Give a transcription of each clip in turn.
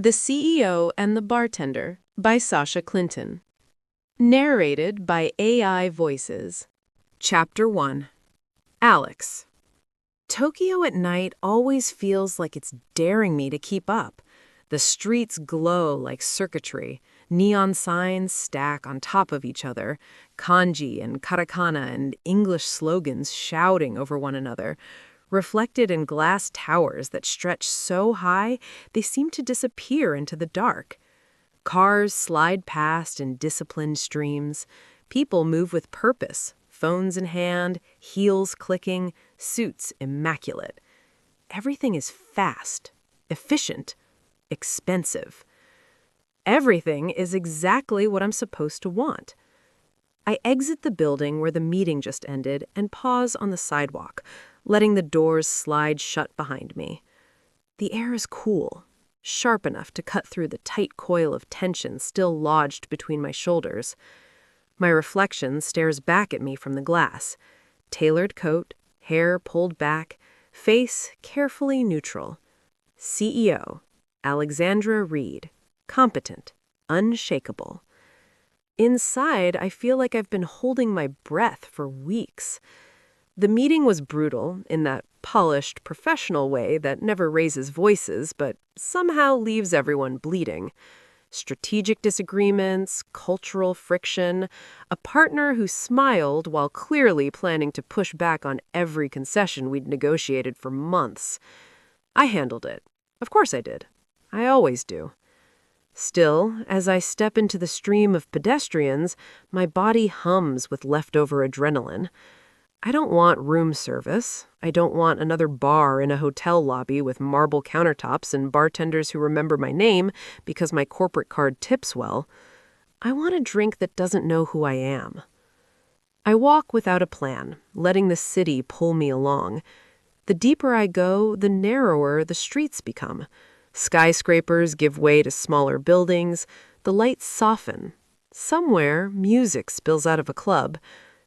The CEO and the Bartender by Sasha Clinton. Narrated by AI Voices. Chapter 1. Alex. Tokyo at night always feels like it's daring me to keep up. The streets glow like circuitry. Neon signs stack on top of each other. Kanji and katakana and English slogans shouting over one another. Reflected in glass towers that stretch so high they seem to disappear into the dark. Cars slide past in disciplined streams. People move with purpose, phones in hand, heels clicking, suits immaculate. Everything is fast, efficient, expensive. Everything is exactly what I'm supposed to want. I exit the building where the meeting just ended and pause on the sidewalk, letting the doors slide shut behind me. The air is cool, sharp enough to cut through the tight coil of tension still lodged between my shoulders. My reflection stares back at me from the glass. Tailored coat, hair pulled back, face carefully neutral. CEO, Alexandra Reed, competent, unshakable. Inside, I feel like I've been holding my breath for weeks. The meeting was brutal in that polished, professional way that never raises voices but somehow leaves everyone bleeding. Strategic disagreements, cultural friction, a partner who smiled while clearly planning to push back on every concession we'd negotiated for months. I handled it. Of course I did. I always do. Still, as I step into the stream of pedestrians, my body hums with leftover adrenaline. I don't want room service. I don't want another bar in a hotel lobby with marble countertops and bartenders who remember my name because my corporate card tips well. I want a drink that doesn't know who I am. I walk without a plan, letting the city pull me along. The deeper I go, the narrower the streets become. Skyscrapers give way to smaller buildings. The lights soften. Somewhere, music spills out of a club.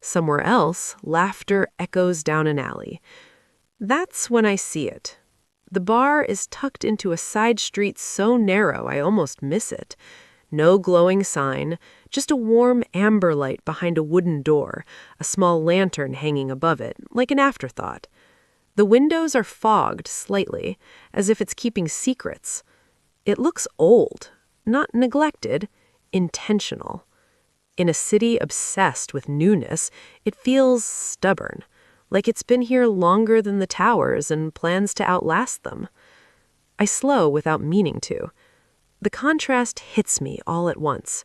Somewhere else, laughter echoes down an alley. That's when I see it. The bar is tucked into a side street so narrow I almost miss it. No glowing sign, just a warm amber light behind a wooden door, a small lantern hanging above it, like an afterthought. The windows are fogged slightly, as if it's keeping secrets. It looks old, not neglected, intentional. In a city obsessed with newness, it feels stubborn, like it's been here longer than the towers and plans to outlast them. I slow without meaning to. The contrast hits me all at once.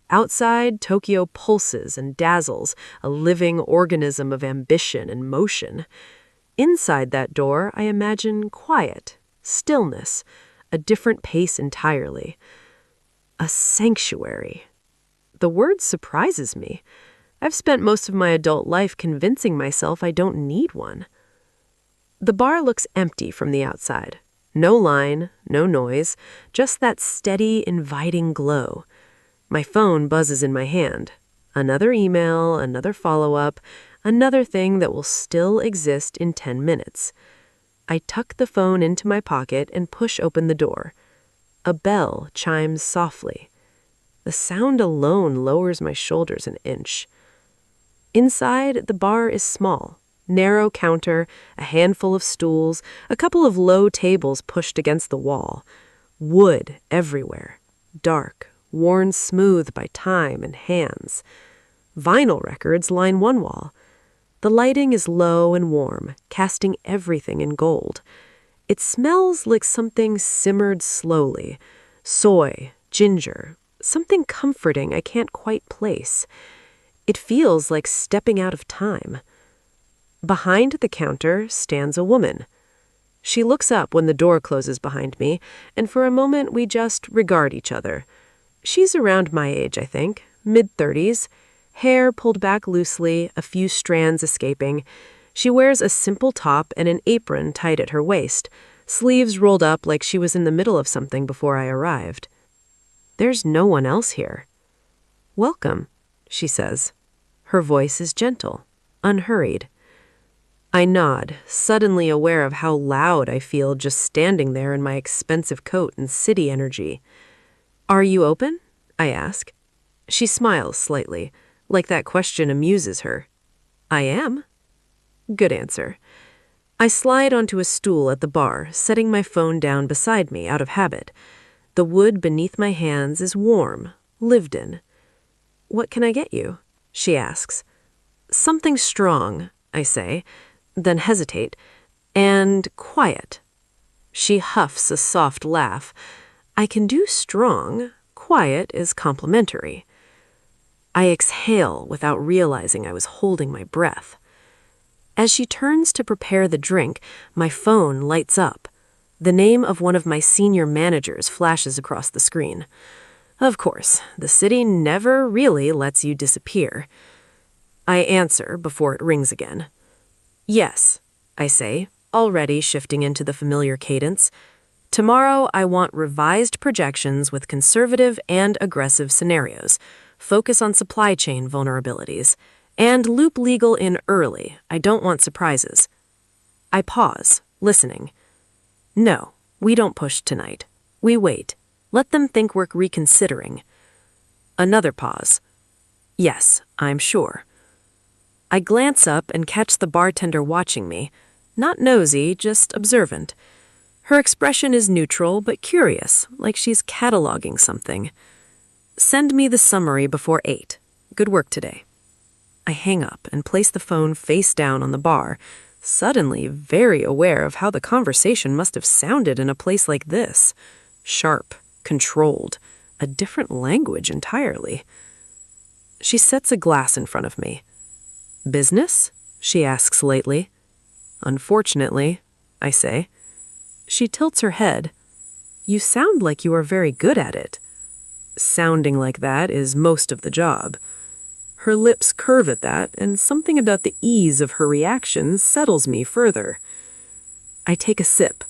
Outside, Tokyo pulses and dazzles, a living organism of ambition and motion. Inside that door, I imagine quiet, stillness, a different pace entirely. A sanctuary. The word surprises me. I've spent most of my adult life convincing myself I don't need one. The bar looks empty from the outside. No line, no noise, just that steady, inviting glow. My phone buzzes in my hand. Another email, another follow-up, another thing that will still exist in 10 minutes. I tuck the phone into my pocket and push open the door. A bell chimes softly. The sound alone lowers my shoulders an inch. Inside, the bar is small. Narrow counter, a handful of stools, a couple of low tables pushed against the wall. Wood everywhere. Dark, worn smooth by time and hands. Vinyl records line one wall. The lighting is low and warm, casting everything in gold. It smells like something simmered slowly. Soy, ginger, something comforting I can't quite place. It feels like stepping out of time. Behind the counter stands a woman. She looks up when the door closes behind me, and for a moment we just regard each other. She's around my age, I think, mid-30s. Hair pulled back loosely, a few strands escaping. She wears a simple top and an apron tied at her waist, sleeves rolled up like she was in the middle of something before I arrived. There's no one else here. "Welcome," she says. Her voice is gentle, unhurried. I nod, suddenly aware of how loud I feel just standing there in my expensive coat and city energy. Are you open? I ask. She smiles slightly, like that question amuses her. I am. Good answer. I slide onto a stool at the bar, setting my phone down beside me out of habit. The wood beneath my hands is warm, lived in. What can I get you? She asks. Something strong, I say, then hesitate, and quiet. She huffs a soft laugh. I can do strong. Quiet is complimentary. I exhale without realizing I was holding my breath. As she turns to prepare the drink, my phone lights up. The name of one of my senior managers flashes across the screen. Of course, the city never really lets you disappear. I answer before it rings again. Yes, I say, already shifting into the familiar cadence. Tomorrow I want revised projections with conservative and aggressive scenarios. Focus on supply chain vulnerabilities. And loop legal in early. I don't want surprises. I pause, listening. No, we don't push tonight. We wait. Let them think we're reconsidering. Another pause. Yes, I'm sure. I glance up and catch the bartender watching me. Not nosy, just observant. Her expression is neutral but curious, like she's cataloging something. Send me the summary before 8. Good work today. I hang up and place the phone face down on the bar, suddenly very aware of how the conversation must have sounded in a place like this. Sharp, controlled, a different language entirely. She sets a glass in front of me. Business? She asks lately. Unfortunately, I say. She tilts her head. You sound like you are very good at it. Sounding like that is most of the job. Her lips curve at that, and something about the ease of her reaction settles me further. I take a sip.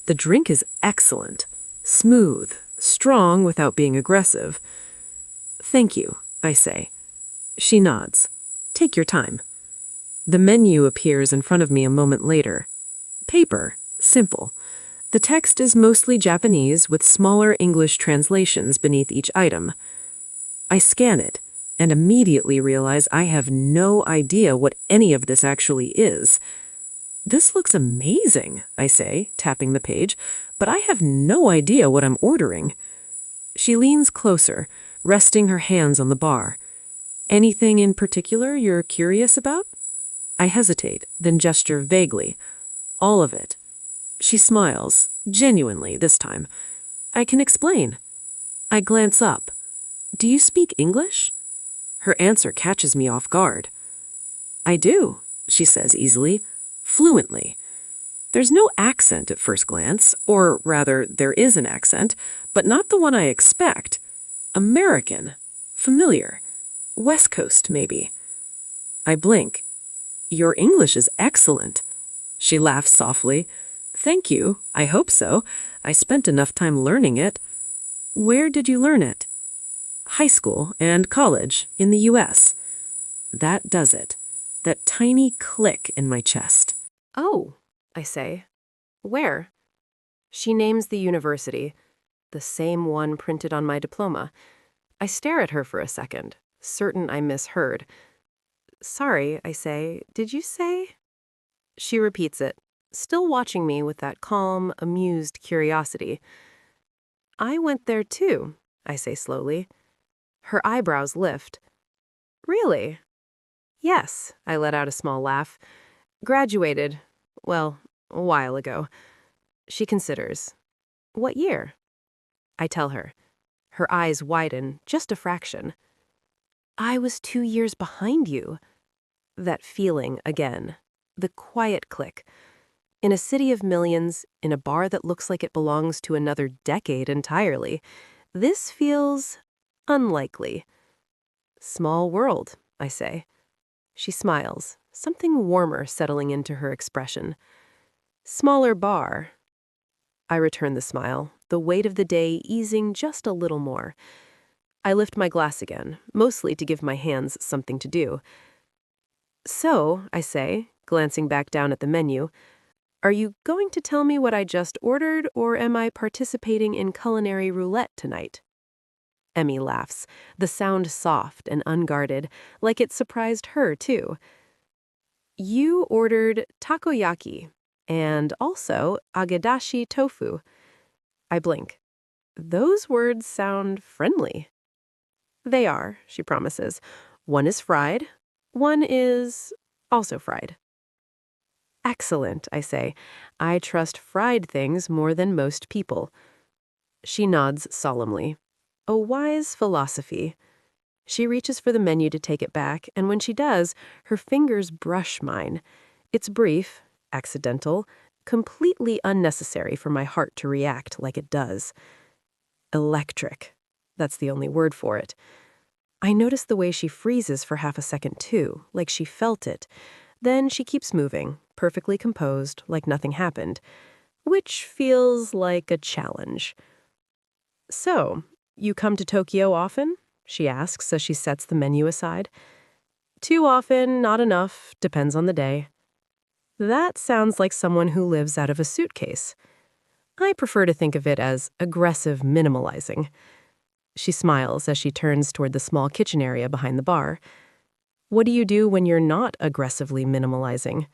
The drink is excellent. Smooth, strong without being aggressive. Thank you, I say. She nods. Take your time. The menu appears in front of me a moment later. Paper, simple. The text is mostly Japanese with smaller English translations beneath each item. I scan it and immediately realize I have no idea what any of this actually is. This looks amazing, I say, tapping the page, but I have no idea what I'm ordering. She leans closer, resting her hands on the bar. Anything in particular you're curious about? I hesitate, then gesture vaguely. All of it. She smiles, genuinely this time. I can explain. I glance up. Do you speak English? Her answer catches me off guard. I do, she says easily, fluently. There's no accent at first glance, or rather, there is an accent, but not the one I expect. American. Familiar. West Coast, maybe. I blink. Your English is excellent. She laughs softly. Thank you. I hope so. I spent enough time learning it. Where did you learn it? High school and college in the U.S. That does it. That tiny click in my chest. Oh, I say. Where? She names the university, the same one printed on my diploma. I stare at her for a second, certain I misheard. Sorry, I say. Did you say? She repeats it, still watching me with that calm, amused curiosity. I went there too, I say slowly. Her eyebrows lift. Really? Yes, I let out a small laugh. Graduated, well, a while ago. She considers. What year? I tell her. Her eyes widen, just a fraction. I was 2 years behind you. That feeling again. The quiet click. In a city of millions, in a bar that looks like it belongs to another decade entirely, this feels unlikely. Small world, I say. She smiles, something warmer settling into her expression. Smaller bar. I return the smile, the weight of the day easing just a little more. I lift my glass again, mostly to give my hands something to do. So, I say, glancing back down at the menu. Are you going to tell me what I just ordered, or am I participating in culinary roulette tonight? Emi laughs, the sound soft and unguarded, like it surprised her, too. You ordered takoyaki and also agedashi tofu. I blink. Those words sound friendly. They are, she promises. One is fried. One is also fried. Excellent, I say. I trust fried things more than most people. She nods solemnly. A wise philosophy. She reaches for the menu to take it back, and when she does, her fingers brush mine. It's brief, accidental, completely unnecessary for my heart to react like it does. Electric. That's the only word for it. I notice the way she freezes for half a second, too, like she felt it. Then she keeps moving, perfectly composed, like nothing happened, which feels like a challenge. So, you come to Tokyo often? She asks as she sets the menu aside. Too often, not enough, depends on the day. That sounds like someone who lives out of a suitcase. I prefer to think of it as aggressive minimalizing. She smiles as she turns toward the small kitchen area behind the bar. What do you do when you're not aggressively minimalizing?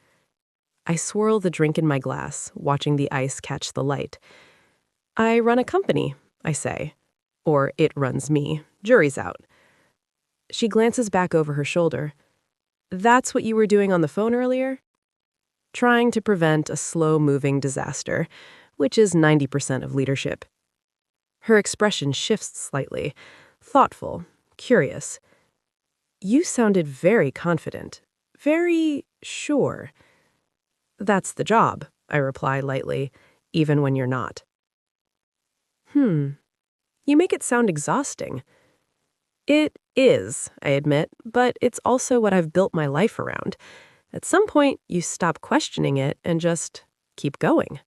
I swirl the drink in my glass, watching the ice catch the light. I run a company, I say. Or it runs me. Jury's out. She glances back over her shoulder. That's what you were doing on the phone earlier? Trying to prevent a slow-moving disaster, which is 90% of leadership. Her expression shifts slightly, thoughtful, curious. You sounded very confident, very sure. That's the job, I reply lightly, even when you're not. You make it sound exhausting. It is, I admit, but it's also what I've built my life around. At some point, you stop questioning it and just keep going.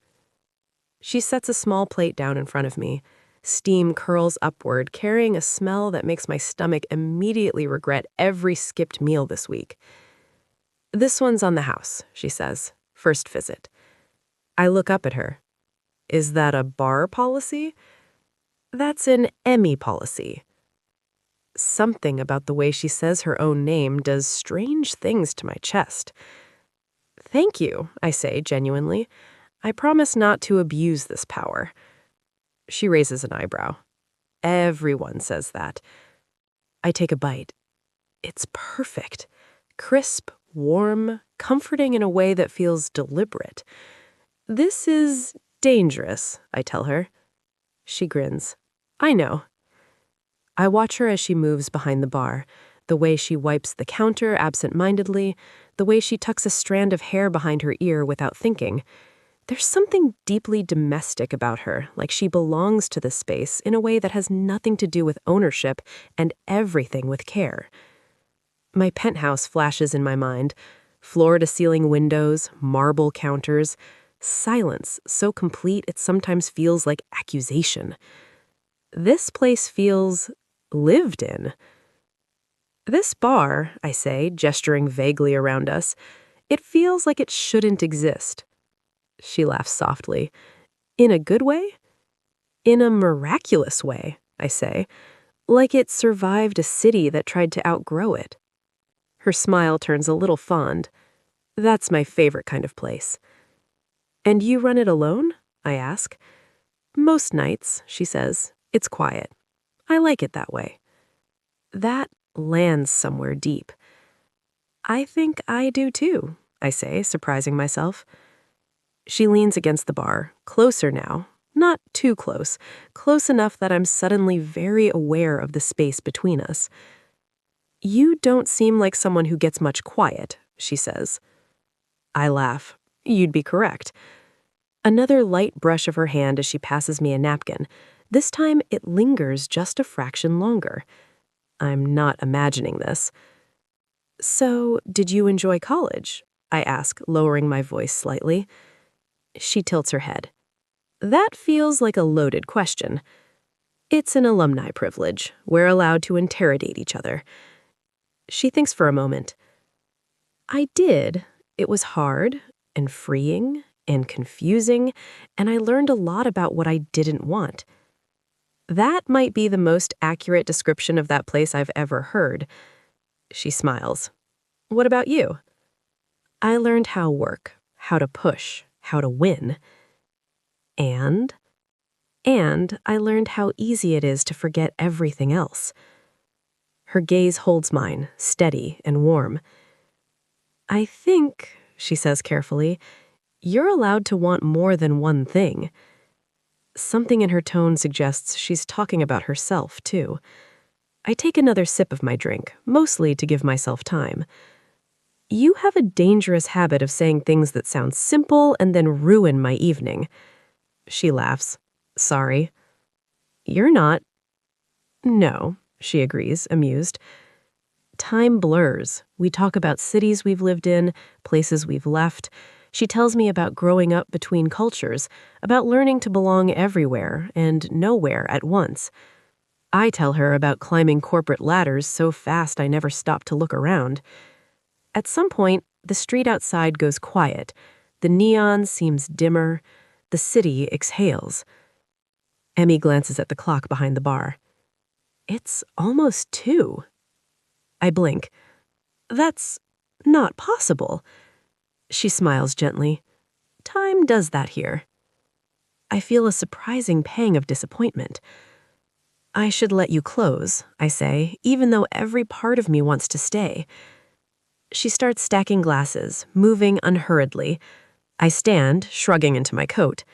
She sets a small plate down in front of me. Steam curls upward, carrying a smell that makes my stomach immediately regret every skipped meal this week. This one's on the house, she says. First visit. I look up at her. Is that a bar policy? That's an Emi policy. Something about the way she says her own name does strange things to my chest. Thank you, I say genuinely. I promise not to abuse this power. She raises an eyebrow. Everyone says that. I take a bite. It's perfect. Crisp, warm, comforting in a way that feels deliberate. This is dangerous, I tell her. She grins. I know. I watch her as she moves behind the bar, the way she wipes the counter absent-mindedly, the way she tucks a strand of hair behind her ear without thinking. There's something deeply domestic about her, like she belongs to this space in a way that has nothing to do with ownership and everything with care. My penthouse flashes in my mind, floor-to-ceiling windows, marble counters, silence so complete it sometimes feels like accusation. This place feels lived in. This bar, I say, gesturing vaguely around us, it feels like it shouldn't exist. She laughs softly. In a good way? In a miraculous way, I say, like it survived a city that tried to outgrow it. Her smile turns a little fond. That's my favorite kind of place. And you run it alone? I ask. Most nights, she says. It's quiet. I like it that way. That lands somewhere deep. I think I do too, I say, surprising myself. She leans against the bar, closer now, not too close, close enough that I'm suddenly very aware of the space between us. You don't seem like someone who gets much quiet, she says. I laugh. You'd be correct. Another light brush of her hand as she passes me a napkin. This time it lingers just a fraction longer. I'm not imagining this. So, did you enjoy college? I ask, lowering my voice slightly. She tilts her head. That feels like a loaded question. It's an alumni privilege. We're allowed to interrogate each other. She thinks for a moment. I did. It was hard and freeing and confusing, and I learned a lot about what I didn't want. That might be the most accurate description of that place I've ever heard. She smiles. What about you? I learned how to work, how to push, how to win. And I learned how easy it is to forget everything else. Her gaze holds mine, steady and warm. I think, she says carefully, you're allowed to want more than one thing. Something in her tone suggests she's talking about herself, too. I take another sip of my drink, mostly to give myself time. You have a dangerous habit of saying things that sound simple and then ruin my evening. She laughs. Sorry. You're not. No, she agrees, amused. Time blurs. We talk about cities we've lived in, places we've left. She tells me about growing up between cultures, about learning to belong everywhere and nowhere at once. I tell her about climbing corporate ladders so fast I never stopped to look around. At some point, the street outside goes quiet. The neon seems dimmer. The city exhales. Emi glances at the clock behind the bar. It's almost 2. I blink. That's not possible. She smiles gently. Time does that here. I feel a surprising pang of disappointment. I should let you close, I say, even though every part of me wants to stay. She starts stacking glasses, moving unhurriedly. I stand, shrugging into my coat.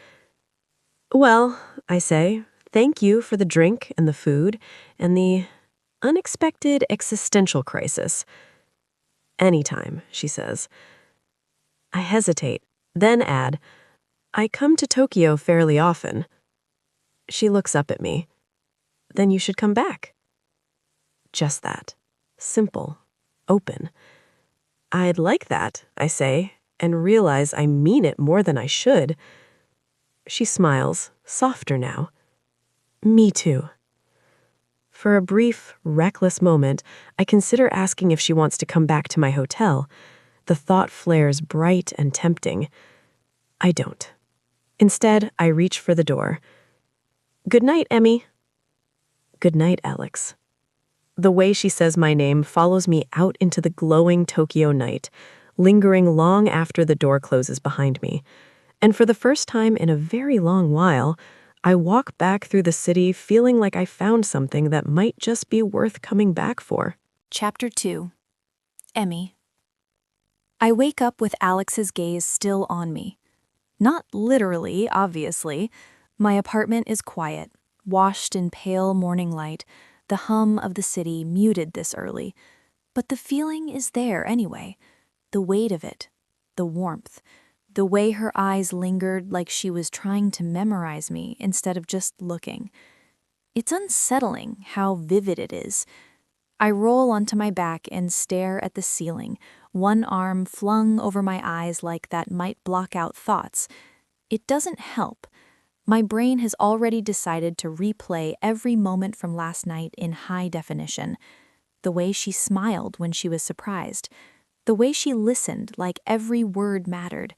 Well, I say, thank you for the drink and the food and the unexpected existential crisis. Anytime, she says. I hesitate, then add, I come to Tokyo fairly often. She looks up at me. Then you should come back. Just that. Simple. Open. I'd like that, I say, and realize I mean it more than I should. She smiles, softer now. Me too. For a brief, reckless moment, I consider asking if she wants to come back to my hotel. The thought flares bright and tempting. I don't. Instead, I reach for the door. Good night, Emi. Good night, Alex. The way she says my name follows me out into the glowing Tokyo night, lingering long after the door closes behind me. And for the first time in a very long while, I walk back through the city feeling like I found something that might just be worth coming back for. Chapter 2. Emi. I wake up with Alex's gaze still on me. Not literally, obviously. My apartment is quiet, washed in pale morning light, the hum of the city muted this early. But the feeling is there anyway. The weight of it, the warmth, the way her eyes lingered like she was trying to memorize me instead of just looking. It's unsettling how vivid it is. I roll onto my back and stare at the ceiling, one arm flung over my eyes like that might block out thoughts. It doesn't help. My brain has already decided to replay every moment from last night in high definition. The way she smiled when she was surprised. The way she listened like every word mattered.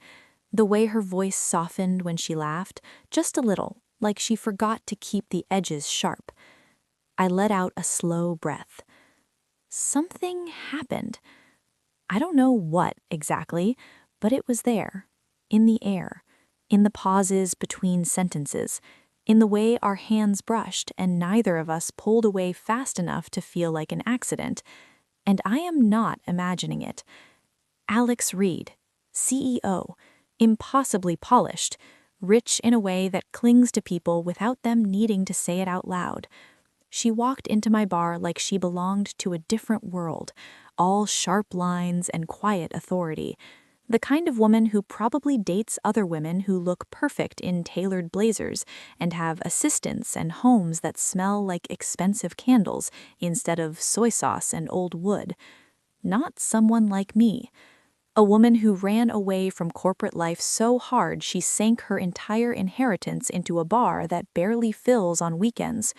The way her voice softened when she laughed, just a little, like she forgot to keep the edges sharp. I let out a slow breath. Something happened. I don't know what exactly, but it was there, in the air, in the pauses between sentences, in the way our hands brushed and neither of us pulled away fast enough to feel like an accident. And I am not imagining it. Alex Reed, CEO, impossibly polished, rich in a way that clings to people without them needing to say it out loud. She walked into my bar like she belonged to a different world, all sharp lines and quiet authority. The kind of woman who probably dates other women who look perfect in tailored blazers and have assistants and homes that smell like expensive candles instead of soy sauce and old wood. Not someone like me. A woman who ran away from corporate life so hard she sank her entire inheritance into a bar that barely fills on weekends.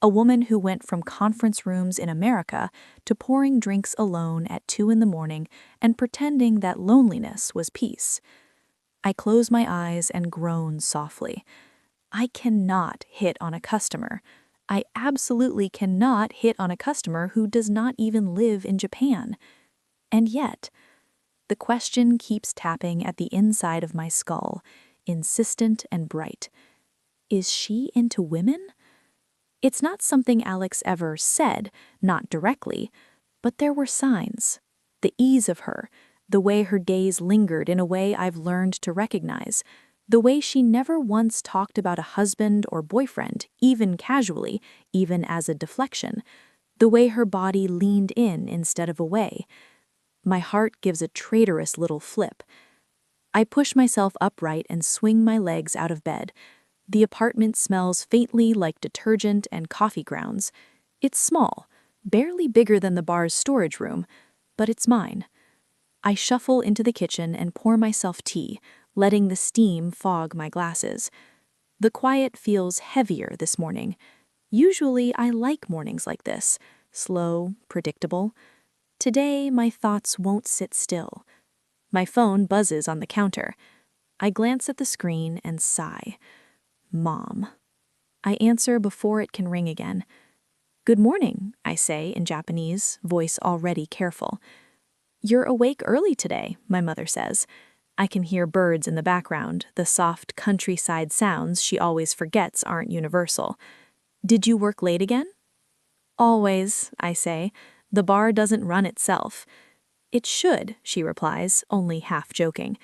A woman who went from conference rooms in America to pouring drinks alone at 2 in the morning and pretending that loneliness was peace. I close my eyes and groan softly. I cannot hit on a customer. I absolutely cannot hit on a customer who does not even live in Japan. And yet, the question keeps tapping at the inside of my skull, insistent and bright. Is she into women? It's not something Alex ever said, not directly, but there were signs. The ease of her, the way her days lingered in a way I've learned to recognize, the way she never once talked about a husband or boyfriend, even casually, even as a deflection, the way her body leaned in instead of away. My heart gives a traitorous little flip. I push myself upright and swing my legs out of bed. The apartment smells faintly like detergent and coffee grounds. It's small, barely bigger than the bar's storage room, but it's mine. I shuffle into the kitchen and pour myself tea, letting the steam fog my glasses. The quiet feels heavier this morning. Usually I like mornings like this, slow, predictable. Today my thoughts won't sit still. My phone buzzes on the counter. I glance at the screen and sigh. Mom. I answer before it can ring again. Good morning, I say in Japanese, voice already careful. You're awake early today, my mother says. I can hear birds in the background, the soft countryside sounds she always forgets aren't universal. Did you work late again? Always, I say. The bar doesn't run itself. It should, she replies, only half joking.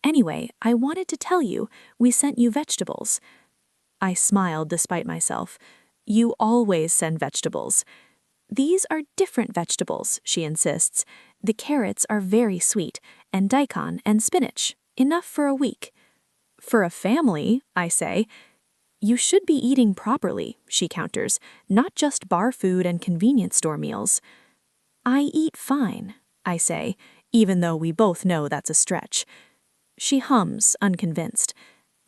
Anyway, I wanted to tell you, we sent you vegetables. I smiled despite myself. You always send vegetables. These are different vegetables, she insists. The carrots are very sweet, and daikon and spinach, enough for a week. For a family, I say. You should be eating properly, she counters, not just bar food and convenience store meals. I eat fine, I say, even though we both know that's a stretch. She hums, unconvinced.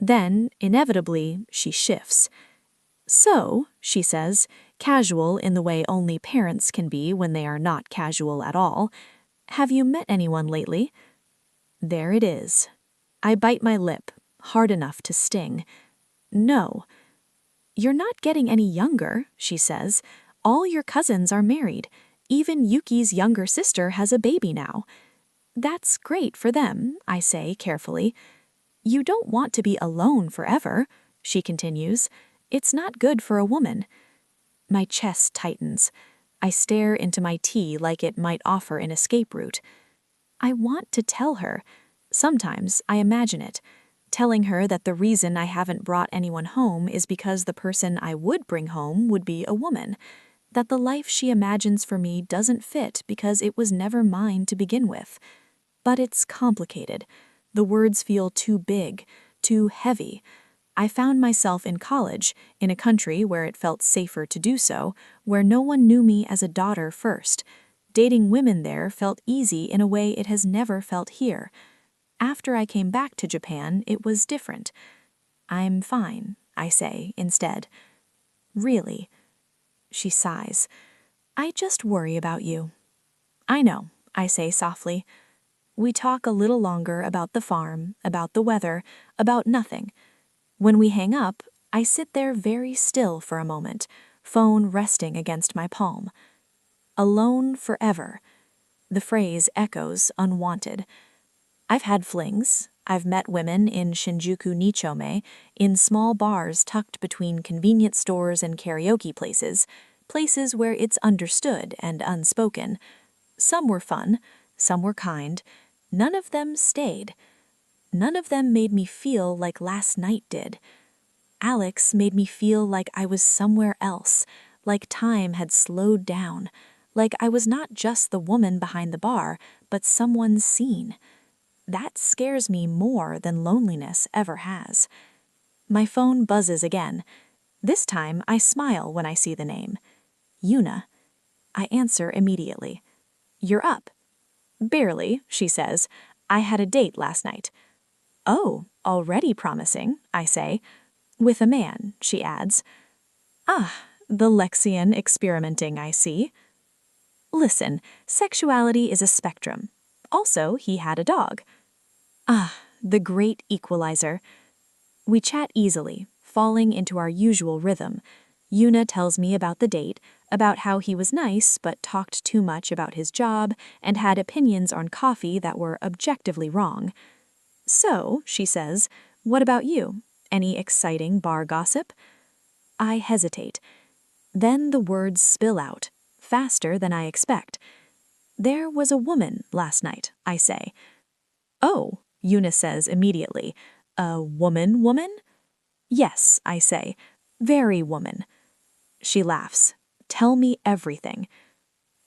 Then, inevitably, she shifts. So, she says, casual in the way only parents can be when they are not casual at all, have you met anyone lately? There it is. I bite my lip, hard enough to sting. No. You're not getting any younger, she says. All your cousins are married. Even Yuki's younger sister has a baby now. That's great for them, I say carefully. You don't want to be alone forever, she continues. It's not good for a woman. My chest tightens. I stare into my tea like it might offer an escape route. I want to tell her. Sometimes I imagine it. Telling her that the reason I haven't brought anyone home is because the person I would bring home would be a woman. That the life she imagines for me doesn't fit because it was never mine to begin with. But it's complicated. The words feel too big, too heavy. I found myself in college, in a country where it felt safer to do so, where no one knew me as a daughter first. Dating women there felt easy in a way it has never felt here. After I came back to Japan, it was different. I'm fine, I say instead. Really? She sighs. I just worry about you. I know, I say softly. We talk a little longer about the farm, about the weather, about nothing. When we hang up, I sit there very still for a moment, phone resting against my palm. Alone forever. The phrase echoes unwanted. I've had flings. I've met women in Shinjuku Nichome, in small bars tucked between convenience stores and karaoke places, places where it's understood and unspoken. Some were fun, some were kind. None of them stayed. None of them made me feel like last night did. Alex made me feel like I was somewhere else, like time had slowed down, like I was not just the woman behind the bar, but someone seen. That scares me more than loneliness ever has. My phone buzzes again. This time I smile when I see the name. Yuna. I answer immediately. You're up. Barely, she says. I had a date last night. Oh, already promising, I say. With a man, she adds. Ah, The Lexian experimenting, I see. Listen, sexuality is a spectrum. Also, he had a dog. Ah, the great equalizer. We chat easily, falling into our usual rhythm. Yuna tells me about the date, about how he was nice but talked too much about his job and had opinions on coffee that were objectively wrong. So, she says, what about you? Any exciting bar gossip? I hesitate. Then the words spill out, faster than I expect. There was a woman last night, I say. Oh, Yuna says immediately. A woman? Yes, I say. Very woman. She laughs. Tell me everything.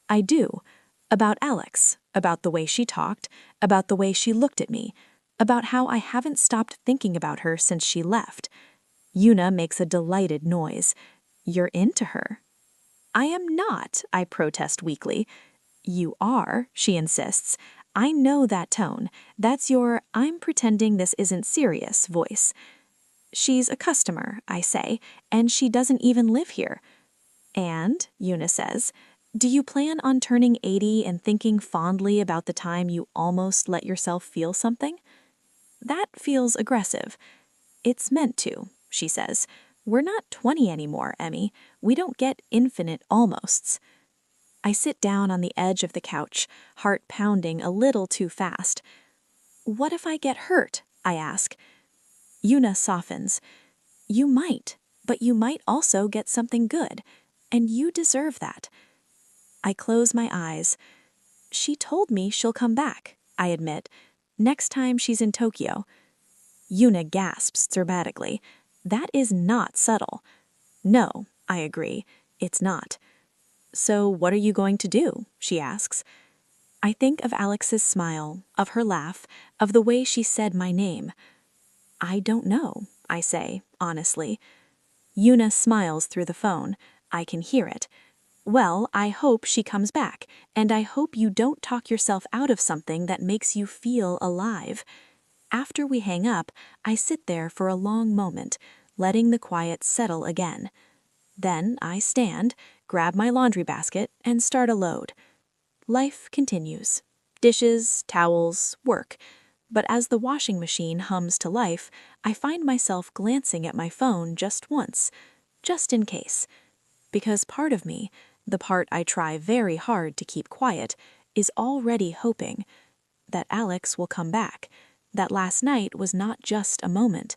I do. About Alex, about the way she talked, about the way she looked at me, about how I haven't stopped thinking about her since she left. Yuna makes a delighted noise. You're into her. I am not, I protest weakly. You are, she insists. I know that tone. That's your I'm pretending this isn't serious voice. She's a customer, I say, and she doesn't even live here. And, Yuna says, do you plan on turning 80 and thinking fondly about the time you almost let yourself feel something? That feels aggressive. It's meant to, she says. We're not 20 anymore, Emi. We don't get infinite almosts. I sit down on the edge of the couch, heart pounding a little too fast. What if I get hurt? I ask. Yuna softens. You might, but you might also get something good, and you deserve that. I close my eyes. She told me she'll come back, I admit, next time she's in Tokyo. Yuna gasps dramatically. That is not subtle. No, I agree, it's not. So what are you going to do? She asks. I think of Alex's smile, of her laugh, of the way she said my name. I don't know, I say, honestly. Yuna smiles through the phone. I can hear it. Well, I hope she comes back, and I hope you don't talk yourself out of something that makes you feel alive. After we hang up, I sit there for a long moment, letting the quiet settle again. Then I stand, grab my laundry basket, and start a load. Life continues. Dishes, towels, work. But as the washing machine hums to life, I find myself glancing at my phone just once, just in case. Because part of me, the part I try very hard to keep quiet, is already hoping that Alex will come back, that last night was not just a moment,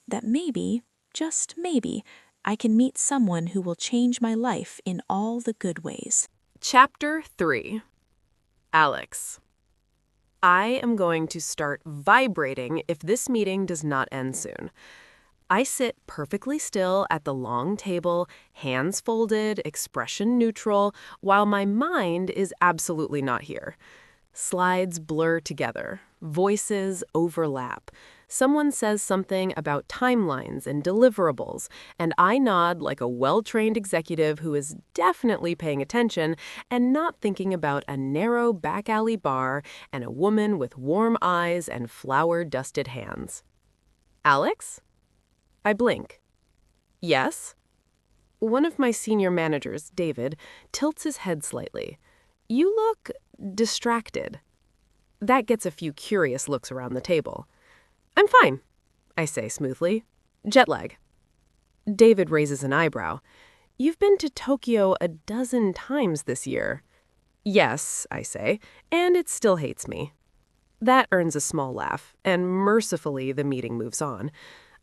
that maybe, just maybe, I can meet someone who will change my life in all the good ways. Chapter 3. Alex. I am going to start vibrating if this meeting does not end soon. I sit perfectly still at the long table, hands folded, expression neutral, while my mind is absolutely not here. Slides blur together. Voices overlap. Someone says something about timelines and deliverables, and I nod like a well-trained executive who is definitely paying attention and not thinking about a narrow back-alley bar and a woman with warm eyes and flour-dusted hands. Alex? I blink. Yes? One of my senior managers, David, tilts his head slightly. You look distracted. That gets a few curious looks around the table. I'm fine, I say smoothly. Jet lag. David raises an eyebrow. You've been to Tokyo a dozen times this year. Yes, I say, and it still hates me. That earns a small laugh, and mercifully the meeting moves on.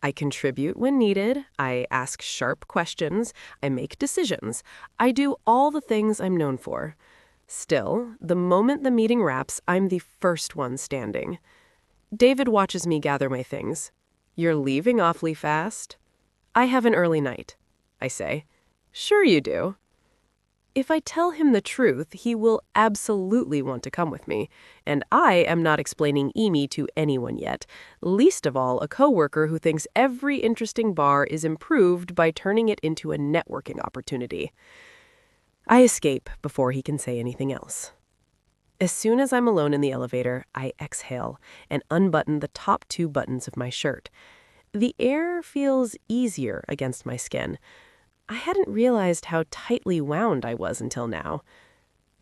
I contribute when needed, I ask sharp questions, I make decisions. I do all the things I'm known for. Still, the moment the meeting wraps, I'm the first one standing. David watches me gather my things. You're leaving awfully fast? I have an early night, I say. Sure you do. If I tell him the truth, he will absolutely want to come with me, and I am not explaining Emi to anyone yet, least of all a coworker who thinks every interesting bar is improved by turning it into a networking opportunity. I escape before he can say anything else. As soon as I'm alone in the elevator, I exhale and unbutton the top 2 buttons of my shirt. The air feels easier against my skin. I hadn't realized how tightly wound I was until now.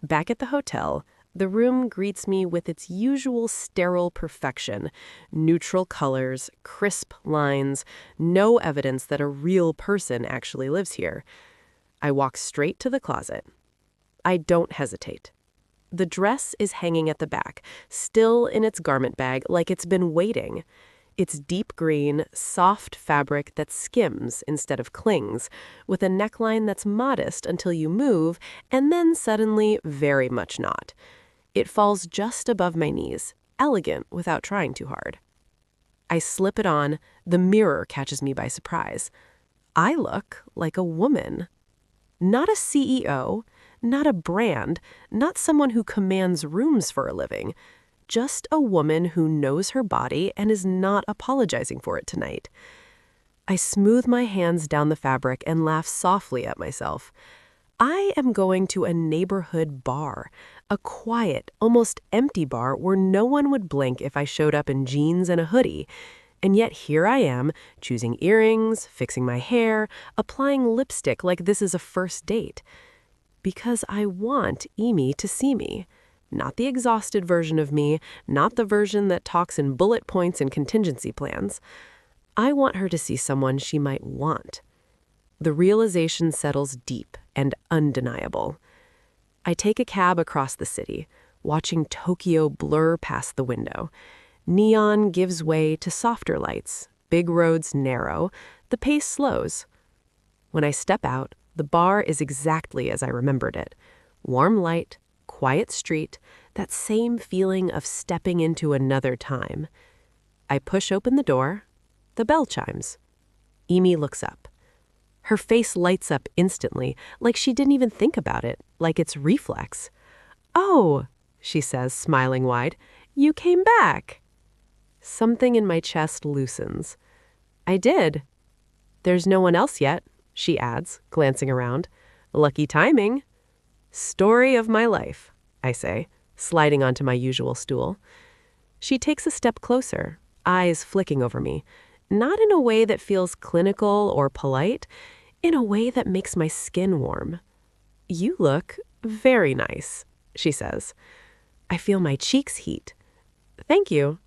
Back at the hotel, the room greets me with its usual sterile perfection, neutral colors, crisp lines, no evidence that a real person actually lives here. I walk straight to the closet. I don't hesitate. The dress is hanging at the back, still in its garment bag like it's been waiting. It's deep green, soft fabric that skims instead of clings, with a neckline that's modest until you move, and then suddenly very much not. It falls just above my knees, elegant without trying too hard. I slip it on. The mirror catches me by surprise. I look like a woman. Not a CEO, not a brand, not someone who commands rooms for a living. Just a woman who knows her body and is not apologizing for it tonight. I smooth my hands down the fabric and laugh softly at myself. I am going to a neighborhood bar, a quiet, almost empty bar where no one would blink if I showed up in jeans and a hoodie. And yet here I am, choosing earrings, fixing my hair, applying lipstick like this is a first date. Because I want Emi to see me. Not the exhausted version of me, not the version that talks in bullet points and contingency plans. I want her to see someone she might want. The realization settles deep and undeniable. I take a cab across the city, watching Tokyo blur past the window. Neon gives way to softer lights, big roads narrow, the pace slows. When I step out, the bar is exactly as I remembered it. Warm light, quiet street, that same feeling of stepping into another time. I push open the door. The bell chimes. Emi looks up. Her face lights up instantly, like she didn't even think about it, like it's reflex. "Oh," she says, smiling wide, "you came back." Something in my chest loosens. "I did." "There's no one else yet," she adds, glancing around. "Lucky timing." "Story of my life," I say, sliding onto my usual stool. She takes a step closer, eyes flicking over me, not in a way that feels clinical or polite, in a way that makes my skin warm. "You look very nice," she says. I feel my cheeks heat. "Thank you."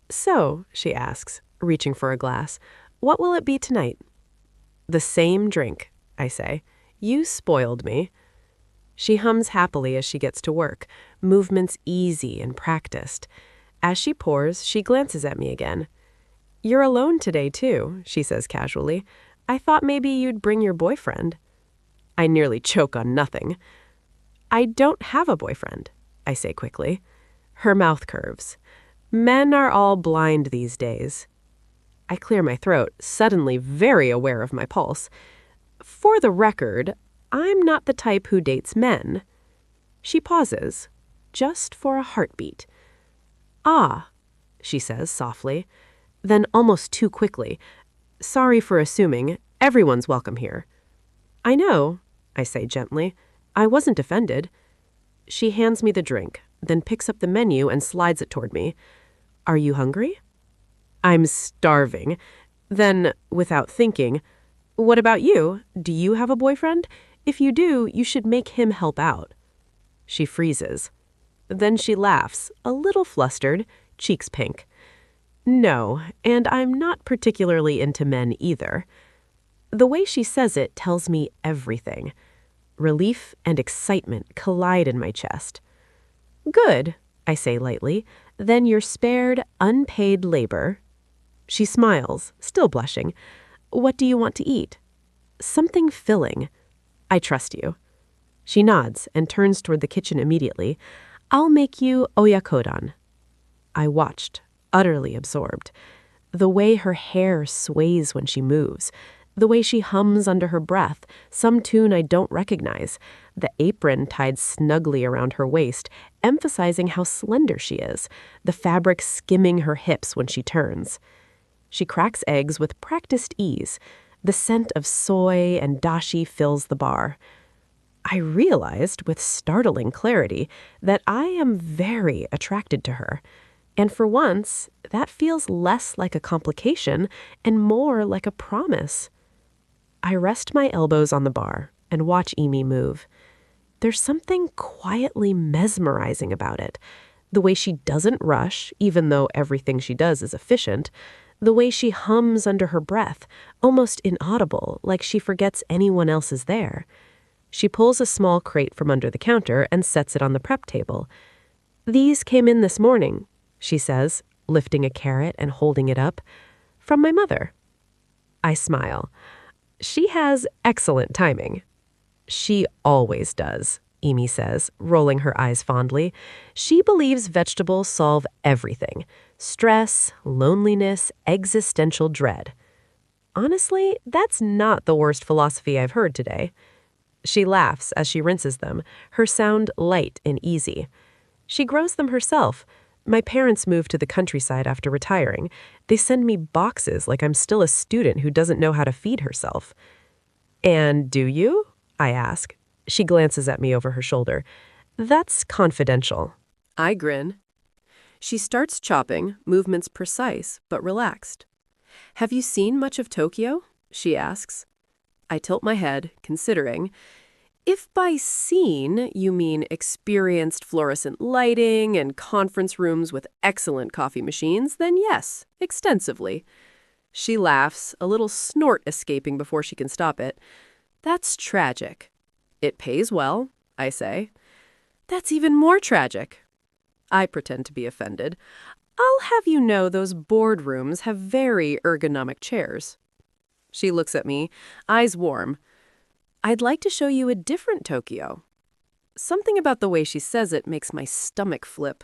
"So," she asks, reaching for a glass, "what will it be tonight?" "The same drink," I say. "You spoiled me." She hums happily as she gets to work, movements easy and practiced. As she pours, she glances at me again. "You're alone today, too," she says casually. "I thought maybe you'd bring your boyfriend." I nearly choke on nothing. "I don't have a boyfriend," I say quickly. Her mouth curves. Men are all blind these days. I clear my throat, suddenly very aware of my pulse. "For the record, I'm not the type who dates men." She pauses, just for a heartbeat. "Ah," she says softly, then almost too quickly. "Sorry for assuming. Everyone's welcome here." "I know," I say gently. "I wasn't offended." She hands me the drink, then picks up the menu and slides it toward me. "Are you hungry?" I'm starving. Then, without thinking, "What about you? Do you have a boyfriend? If you do, you should make him help out." She freezes. Then she laughs, a little flustered, cheeks pink. "No, and I'm not particularly into men either." The way she says it tells me everything. Relief and excitement collide in my chest. "Good," I say lightly. "Then you're spared unpaid labor." She smiles, still blushing. "What do you want to eat?" "Something filling." "I trust you." She nods and turns toward the kitchen immediately. "I'll make you oyakodon." I watched, utterly absorbed. The way her hair sways when she moves, the way she hums under her breath, some tune I don't recognize, the apron tied snugly around her waist, emphasizing how slender she is, the fabric skimming her hips when she turns. She cracks eggs with practiced ease. The scent of soy and dashi fills the bar. I realized with startling clarity that I am very attracted to her. And for once, that feels less like a complication and more like a promise. I rest my elbows on the bar and watch Emi move. There's something quietly mesmerizing about it. The way she doesn't rush, even though everything she does is efficient. The way she hums under her breath, almost inaudible, like she forgets anyone else is there. She pulls a small crate from under the counter and sets it on the prep table. "These came in this morning," she says, lifting a carrot and holding it up. "From my mother." I smile. She has excellent timing. "She always does," Emi says, rolling her eyes fondly. "She believes vegetables solve everything. Stress, loneliness, existential dread." Honestly, that's not the worst philosophy I've heard today. She laughs as she rinses them, her sound light and easy. She grows them herself. My parents moved to the countryside after retiring. They send me boxes like I'm still a student who doesn't know how to feed herself. "And do you?" I ask. She glances at me over her shoulder. "That's confidential." I grin. She starts chopping, movements precise but relaxed. "Have you seen much of Tokyo?" she asks. I tilt my head, considering. If by seen you mean experienced fluorescent lighting and conference rooms with excellent coffee machines, then yes, extensively. She laughs, a little snort escaping before she can stop it. "That's tragic." "It pays well," I say. "That's even more tragic." I pretend to be offended. "I'll have you know those boardrooms have very ergonomic chairs." She looks at me, eyes warm. "I'd like to show you a different Tokyo." Something about the way she says it makes my stomach flip.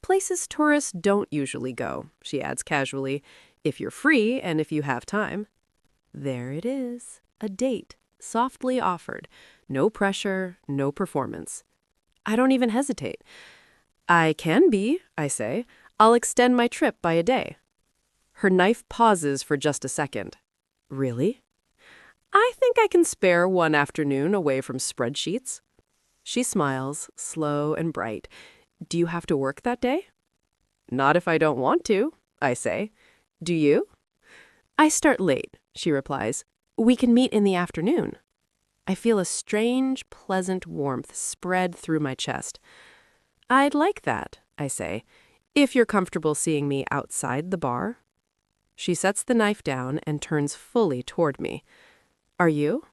"Places tourists don't usually go," she adds casually, "if you're free and if you have time." There it is, a date, softly offered. No pressure, no performance. I don't even hesitate. "I can be," I say. "I'll extend my trip by a day." Her knife pauses for just a second. "Really?" "I think I can spare one afternoon away from spreadsheets." She smiles, slow and bright. "Do you have to work that day?" "Not if I don't want to," I say. "Do you?" "I start late," she replies. "We can meet in the afternoon." I feel a strange, pleasant warmth spread through my chest. "I'd like that," I say, "if you're comfortable seeing me outside the bar." She sets the knife down and turns fully toward me. "Are you?"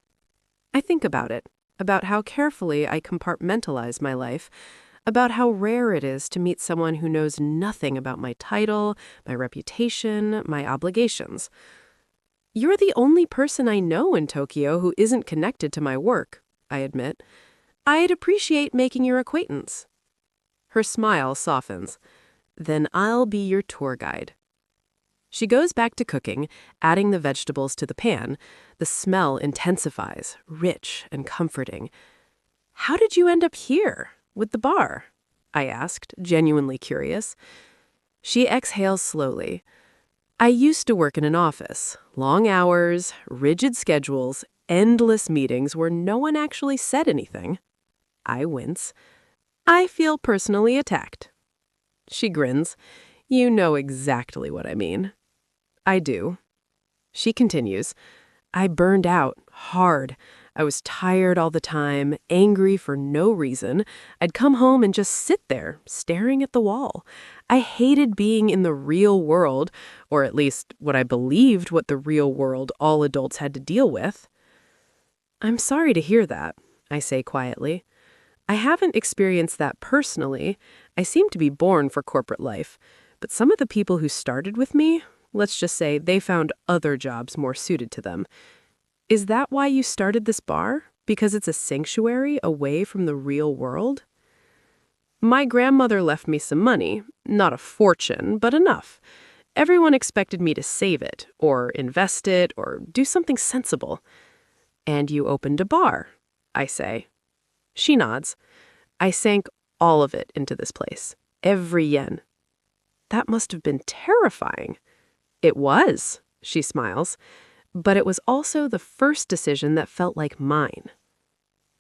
I think about it, about how carefully I compartmentalize my life, about how rare it is to meet someone who knows nothing about my title, my reputation, my obligations. "You're the only person I know in Tokyo who isn't connected to my work," I admit. "I'd appreciate making your acquaintance." Her smile softens. "Then I'll be your tour guide." She goes back to cooking, adding the vegetables to the pan. The smell intensifies, rich and comforting. "How did you end up here, with the bar?" I asked, genuinely curious. She exhales slowly. "I used to work in an office. Long hours, rigid schedules, endless meetings where no one actually said anything." I wince. "I feel personally attacked." She grins. "You know exactly what I mean." I do. She continues. "I burned out, hard. I was tired all the time, angry for no reason. I'd come home and just sit there, staring at the wall. I hated being in the real world, or at least what I believed what the real world all adults had to deal with." "I'm sorry to hear that," I say quietly. "I haven't experienced that personally. I seem to be born for corporate life. But some of the people who started with me, let's just say they found other jobs more suited to them. Is that why you started this bar? Because it's a sanctuary away from the real world?" "My grandmother left me some money, not a fortune, but enough. Everyone expected me to save it, or invest it, or do something sensible." "And you opened a bar," I say. She nods. "I sank all of it into this place. Every yen." "That must have been terrifying." "It was," she smiles. "But it was also the first decision that felt like mine."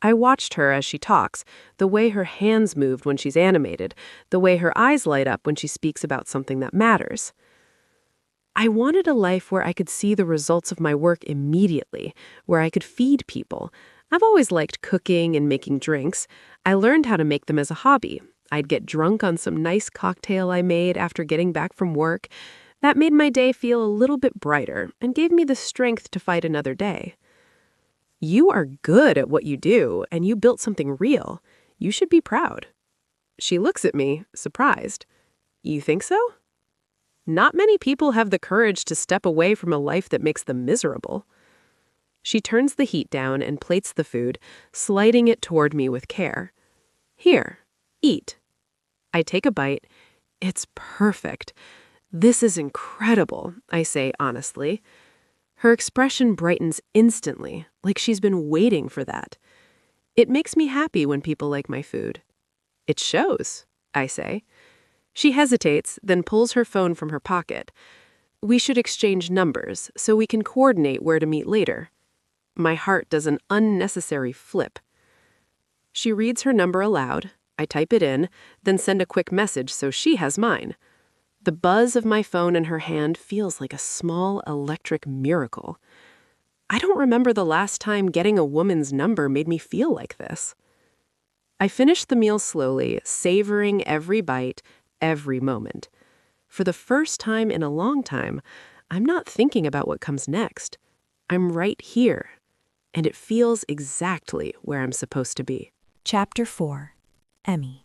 I watched her as she talks, the way her hands moved when she's animated, the way her eyes light up when she speaks about something that matters. I wanted a life where I could see the results of my work immediately, where I could feed people. I've always liked cooking and making drinks. I learned how to make them as a hobby. I'd get drunk on some nice cocktail I made after getting back from work. That made my day feel a little bit brighter and gave me the strength to fight another day. You are good at what you do, and you built something real. You should be proud. She looks at me, surprised. You think so? Not many people have the courage to step away from a life that makes them miserable. She turns the heat down and plates the food, sliding it toward me with care. Here, eat. I take a bite. It's perfect. This is incredible, I say honestly. Her expression brightens instantly, like she's been waiting for that. It makes me happy when people like my food. It shows, I say. She hesitates, then pulls her phone from her pocket. We should exchange numbers so we can coordinate where to meet later. My heart does an unnecessary flip. She reads her number aloud. I type it in, then send a quick message so she has mine. The buzz of my phone in her hand feels like a small electric miracle. I don't remember the last time getting a woman's number made me feel like this. I finish the meal slowly, savoring every bite, every moment. For the first time in a long time, I'm not thinking about what comes next. I'm right here, and it feels exactly where I'm supposed to be. Chapter 4. Emi.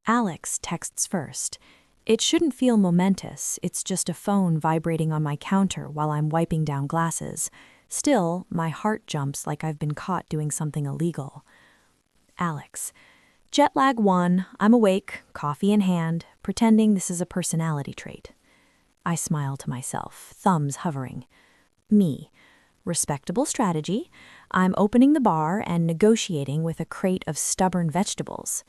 Alex texts first. It shouldn't feel momentous, it's just a phone vibrating on my counter while I'm wiping down glasses. Still, my heart jumps like I've been caught doing something illegal. Alex. Jet lag 1, I'm awake, coffee in hand, pretending this is a personality trait. I smile to myself, thumbs hovering. Me. Respectable strategy. I'm opening the bar and negotiating with a crate of stubborn vegetables.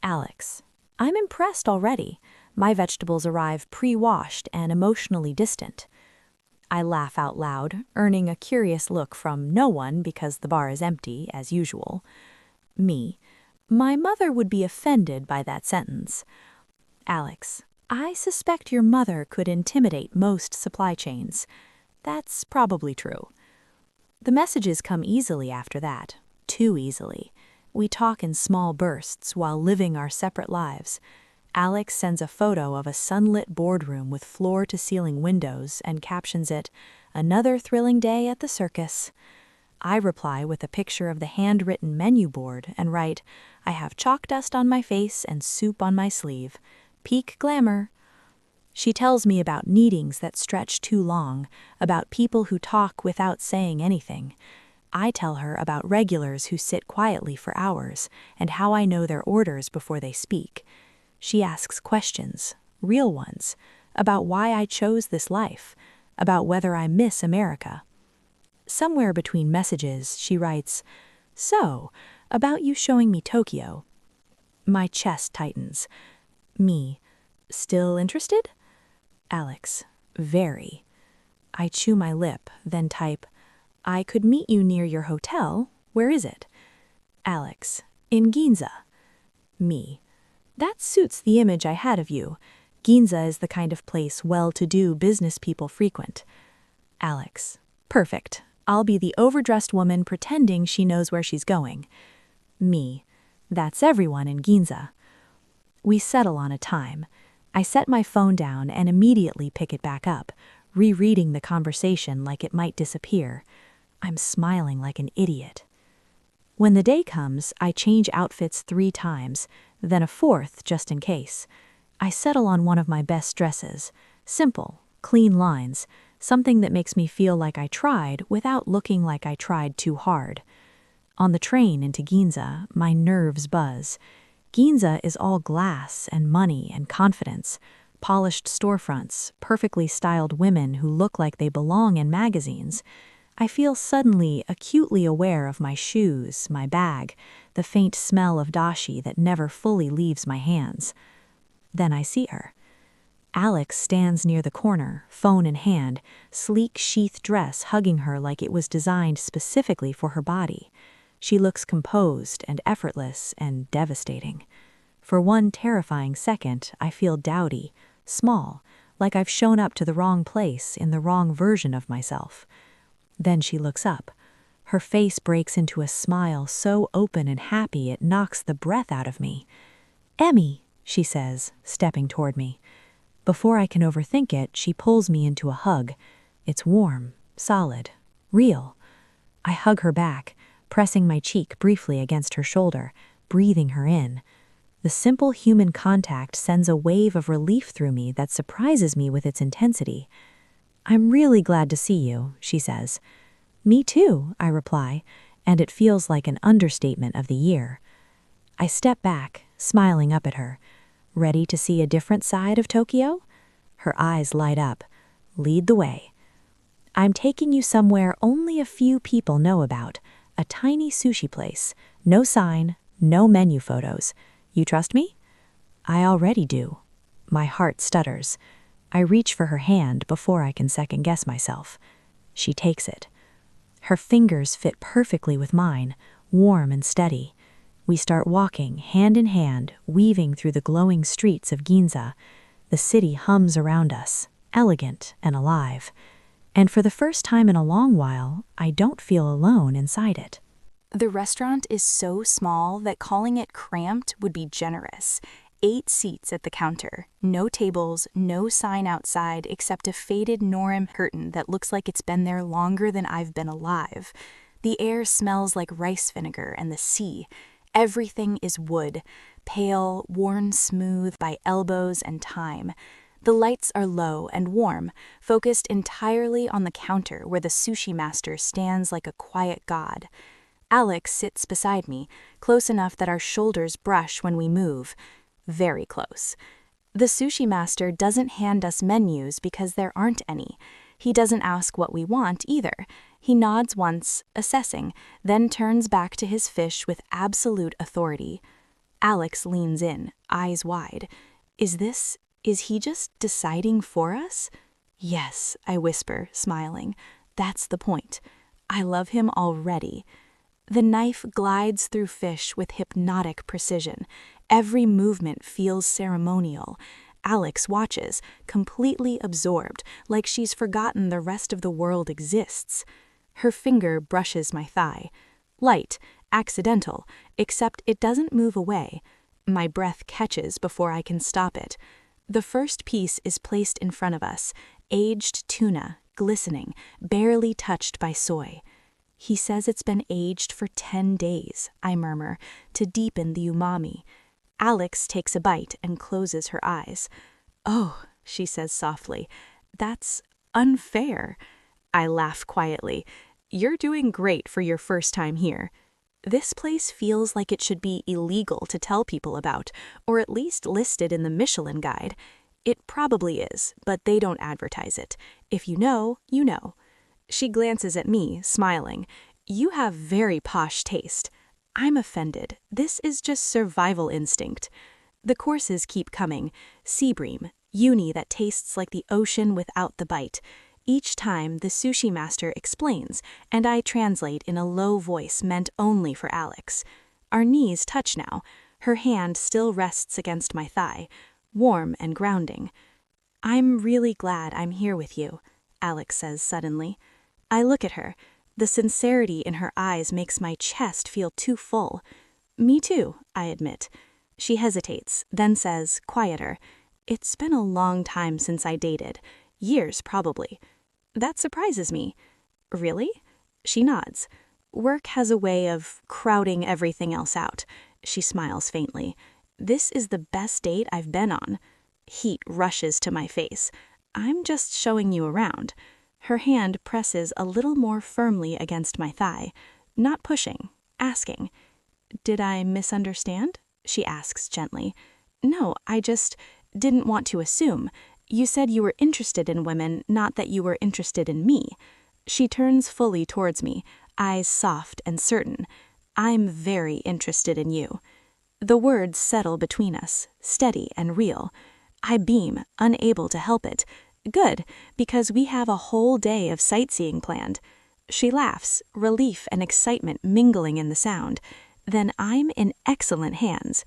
Alex. I'm impressed already. My vegetables arrive pre-washed and emotionally distant. I laugh out loud, earning a curious look from no one because the bar is empty, as usual. Me. My mother would be offended by that sentence. Alex. I suspect your mother could intimidate most supply chains. That's probably true. The messages come easily after that. Too easily. We talk in small bursts while living our separate lives. Alex sends a photo of a sunlit boardroom with floor-to-ceiling windows and captions it, "Another thrilling day at the circus." I reply with a picture of the handwritten menu board and write, "I have chalk dust on my face and soup on my sleeve. Peak glamour." She tells me about meetings that stretch too long, about people who talk without saying anything. I tell her about regulars who sit quietly for hours and how I know their orders before they speak. She asks questions, real ones, about why I chose this life, about whether I miss America. Somewhere between messages, she writes, "So, about you showing me Tokyo." My chest tightens. Me. Still interested? Alex. Very. I chew my lip, then type, "I could meet you near your hotel. Where is it?" Alex. In Ginza. Me. That suits the image I had of you. Ginza is the kind of place well-to-do business people frequent. Alex. Perfect. I'll be the overdressed woman pretending she knows where she's going. Me. That's everyone in Ginza. We settle on a time. I set my phone down and immediately pick it back up, rereading the conversation like it might disappear. I'm smiling like an idiot. When the day comes, I change outfits 3 times, then a 4th just in case. I settle on one of my best dresses. Simple, clean lines, something that makes me feel like I tried without looking like I tried too hard. On the train into Ginza, my nerves buzz. Ginza is all glass and money and confidence, polished storefronts, perfectly styled women who look like they belong in magazines. I feel suddenly acutely aware of my shoes, my bag, the faint smell of dashi that never fully leaves my hands. Then I see her. Alex stands near the corner, phone in hand, sleek sheath dress hugging her like it was designed specifically for her body. She looks composed and effortless and devastating. For one terrifying second, I feel dowdy, small, like I've shown up to the wrong place in the wrong version of myself. Then she looks up. Her face breaks into a smile so open and happy it knocks the breath out of me. "Emi," she says, stepping toward me. Before I can overthink it, she pulls me into a hug. It's warm, solid, real. I hug her back, pressing my cheek briefly against her shoulder, breathing her in. The simple human contact sends a wave of relief through me that surprises me with its intensity. "I'm really glad to see you," she says. "Me too," I reply, and it feels like an understatement of the year. I step back, smiling up at her. Ready to see a different side of Tokyo? Her eyes light up. "Lead the way." "I'm taking you somewhere only a few people know about, a tiny sushi place. No sign, no menu photos. You trust me?" "I already do." My heart stutters. I reach for her hand before I can second-guess myself. She takes it. Her fingers fit perfectly with mine, warm and steady. We start walking, hand in hand, weaving through the glowing streets of Ginza. The city hums around us, elegant and alive. And for the first time in a long while, I don't feel alone inside it. The restaurant is so small that calling it cramped would be generous. 8 seats at the counter, no tables, no sign outside except a faded Norim curtain that looks like it's been there longer than I've been alive. The air smells like rice vinegar and the sea. Everything is wood, pale, worn smooth by elbows and time. The lights are low and warm, focused entirely on the counter where the sushi master stands like a quiet god. Alex sits beside me, close enough that our shoulders brush when we move. Very close. The sushi master doesn't hand us menus because there aren't any. He doesn't ask what we want either. He nods once, assessing, then turns back to his fish with absolute authority. Alex leans in, eyes wide. Is he just deciding for us? "Yes," I whisper, smiling. "That's the point. I love him already." The knife glides through fish with hypnotic precision. Every movement feels ceremonial. Alex watches, completely absorbed, like she's forgotten the rest of the world exists. Her finger brushes my thigh. Light, accidental, except it doesn't move away. My breath catches before I can stop it. The first piece is placed in front of us, aged tuna, glistening, barely touched by soy. "He says it's been aged for 10 days, I murmur, to deepen the umami. Alex takes a bite and closes her eyes. "Oh," she says softly, "that's unfair." I laugh quietly. "You're doing great for your first time here. This place feels like it should be illegal to tell people about, or at least listed in the Michelin Guide. It probably is, but they don't advertise it. If you know, you know." She glances at me, smiling. "You have very posh taste." I'm offended. This is just survival instinct. The courses keep coming. Sea bream, uni that tastes like the ocean without the bite. Each time, the sushi master explains, and I translate in a low voice meant only for Alex. Our knees touch now. Her hand still rests against my thigh, warm and grounding. "I'm really glad I'm here with you," Alex says suddenly. I look at her. The sincerity in her eyes makes my chest feel too full. "Me too," I admit. She hesitates, then says, quieter, "It's been a long time since I dated. Years, probably." That surprises me. "Really?" She nods. "Work has a way of crowding everything else out." She smiles faintly. "This is the best date I've been on." Heat rushes to my face. "I'm just showing you around." Her hand presses a little more firmly against my thigh, not pushing, asking. "Did I misunderstand?" she asks gently. "No, I just didn't want to assume. You said you were interested in women, not that you were interested in me." She turns fully towards me, eyes soft and certain. "I'm very interested in you." The words settle between us, steady and real. I beam, unable to help it. Good, because we have a whole day of sightseeing planned. She laughs, relief and excitement mingling in the sound. Then I'm in excellent hands.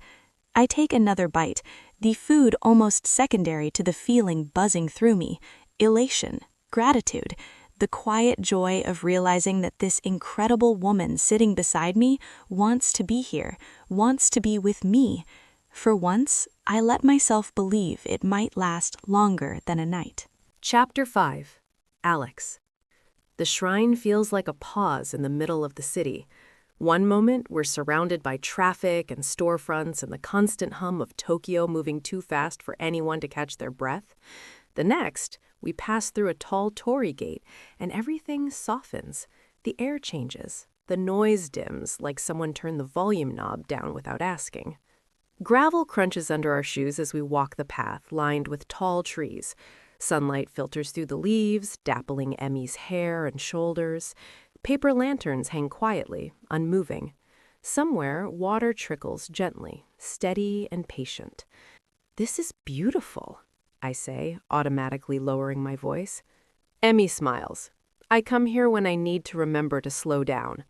I take another bite, The food almost secondary to the feeling buzzing through me, elation, gratitude, the quiet joy of realizing that this incredible woman sitting beside me wants to be here, wants to be with me. For once, I let myself believe it might last longer than a night. Chapter 5. Alex. The shrine feels like a pause in the middle of the city. One moment, we're surrounded by traffic and storefronts and the constant hum of Tokyo moving too fast for anyone to catch their breath. The next, we pass through a tall torii gate, and everything softens. The air changes. The noise dims, like someone turned the volume knob down without asking. Gravel crunches under our shoes as we walk the path, lined with tall trees. Sunlight filters through the leaves, dappling Emi's hair and shoulders. Paper lanterns hang quietly, unmoving. Somewhere, water trickles gently, steady and patient. "This is beautiful," I say, automatically lowering my voice. Emi smiles. "I come here when I need to remember to slow down."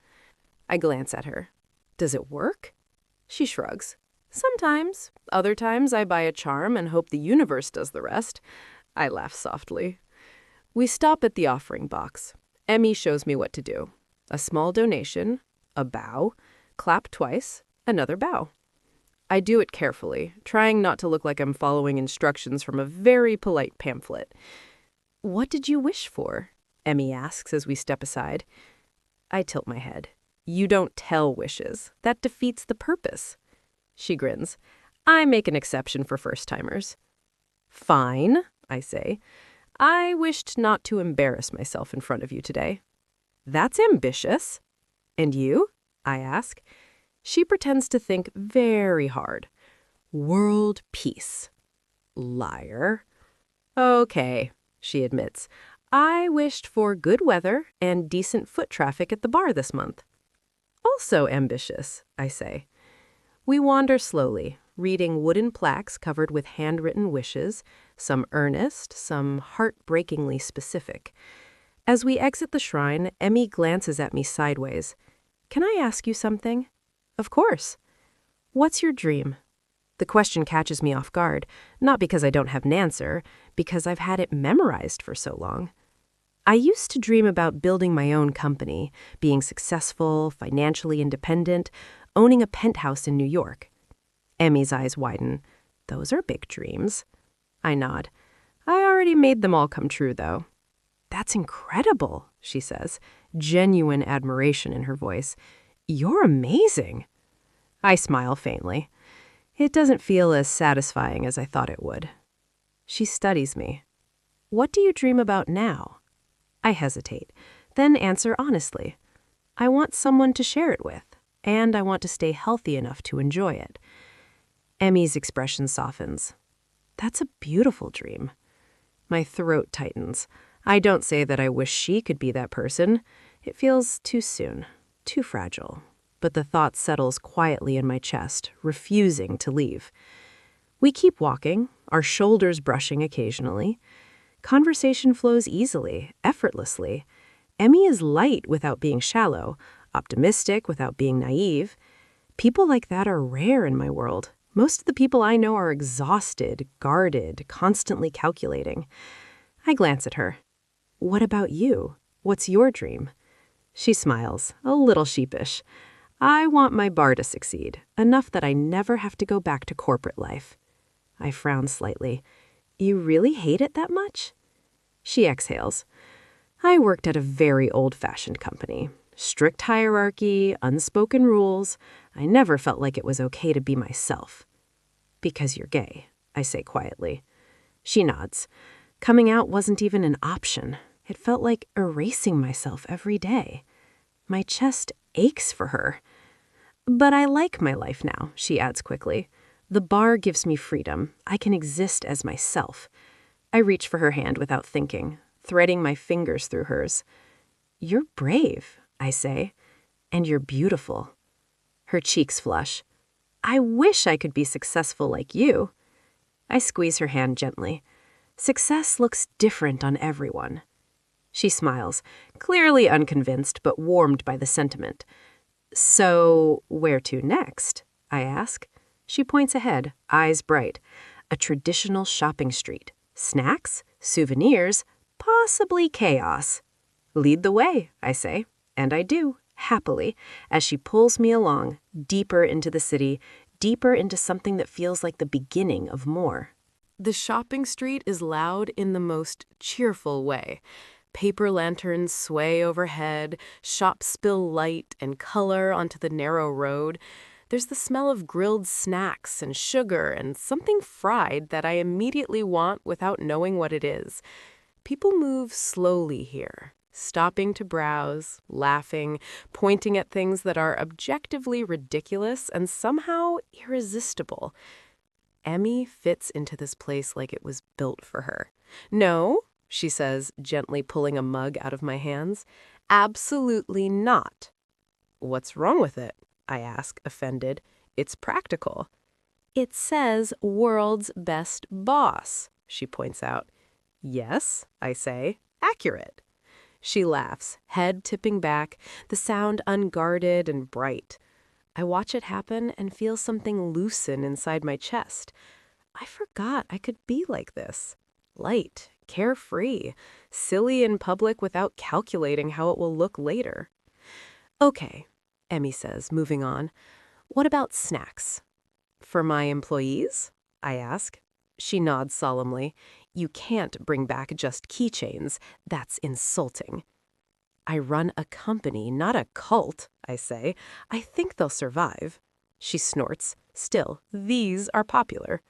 I glance at her. "Does it work?" She shrugs. "Sometimes. Other times I buy a charm and hope the universe does the rest." I laugh softly. We stop at the offering box. Emi shows me what to do. A small donation, a bow, clap twice, another bow. I do it carefully, trying not to look like I'm following instructions from a very polite pamphlet. "What did you wish for?" Emi asks as we step aside. I tilt my head. "You don't tell wishes. That defeats the purpose." She grins. "I make an exception for first-timers." "Fine," I say. "I wished not to embarrass myself in front of you today." "That's ambitious." "And you?" I ask. She pretends to think very hard. "World peace." "Liar." "Okay," she admits. "I wished for good weather and decent foot traffic at the bar this month." "Also ambitious," I say. We wander slowly, reading wooden plaques covered with handwritten wishes, some earnest, some heartbreakingly specific. As we exit the shrine, Emi glances at me sideways. "Can I ask you something?" "Of course." "What's your dream?" The question catches me off guard, not because I don't have an answer, because I've had it memorized for so long. I used to dream about building my own company, being successful, financially independent, owning a penthouse in New York. Emi's eyes widen. "Those are big dreams." I nod. "I already made them all come true, though." "That's incredible," she says, genuine admiration in her voice. "You're amazing." I smile faintly. It doesn't feel as satisfying as I thought it would. She studies me. "What do you dream about now?" I hesitate, then answer honestly. I want someone to share it with, and I want to stay healthy enough to enjoy it. Emi's expression softens. "That's a beautiful dream." My throat tightens. I don't say that I wish she could be that person. It feels too soon, too fragile. But the thought settles quietly in my chest, refusing to leave. We keep walking, our shoulders brushing occasionally. Conversation flows easily, effortlessly. Emi is light without being shallow, optimistic without being naive. People like that are rare in my world. Most of the people I know are exhausted, guarded, constantly calculating. I glance at her. "What about you? What's your dream?" She smiles, a little sheepish. "I want my bar to succeed, enough that I never have to go back to corporate life." I frown slightly. "You really hate it that much?" She exhales. "I worked at a very old-fashioned company. Strict hierarchy, unspoken rules. I never felt like it was okay to be myself." "Because you're gay," I say quietly. She nods. Coming out wasn't even an option. It felt like erasing myself every day. My chest aches for her. "But I like my life now," she adds quickly. "The bar gives me freedom. I can exist as myself." I reach for her hand without thinking, threading my fingers through hers. "You're brave," I say, "and you're beautiful." Her cheeks flush. "I wish I could be successful like you." I squeeze her hand gently. "Success looks different on everyone." She smiles, clearly unconvinced but warmed by the sentiment. "So, where to next?" I ask. She points ahead, eyes bright. A traditional shopping street. Snacks, souvenirs, possibly chaos. Lead the way, I say, and I do, happily, as she pulls me along, deeper into the city, deeper into something that feels like the beginning of more. The shopping street is loud in the most cheerful way. Paper lanterns sway overhead, shops spill light and color onto the narrow road. There's the smell of grilled snacks and sugar and something fried that I immediately want without knowing what it is. People move slowly here, stopping to browse, laughing, pointing at things that are objectively ridiculous and somehow irresistible. Emi fits into this place like it was built for her. No, she says, gently pulling a mug out of my hands. Absolutely not. What's wrong with it? I ask, offended. It's practical. It says world's best boss, she points out. Yes, I say, accurate. She laughs, head tipping back, the sound unguarded and bright. I watch it happen and feel something loosen inside my chest. I forgot I could be like this. Light, carefree, silly in public without calculating how it will look later. Okay, Emi says, moving on. What about snacks? For my employees? I ask. She nods solemnly. You can't bring back just keychains. That's insulting. I run a company, not a cult, I say. I think they'll survive. She snorts. Still, these are popular.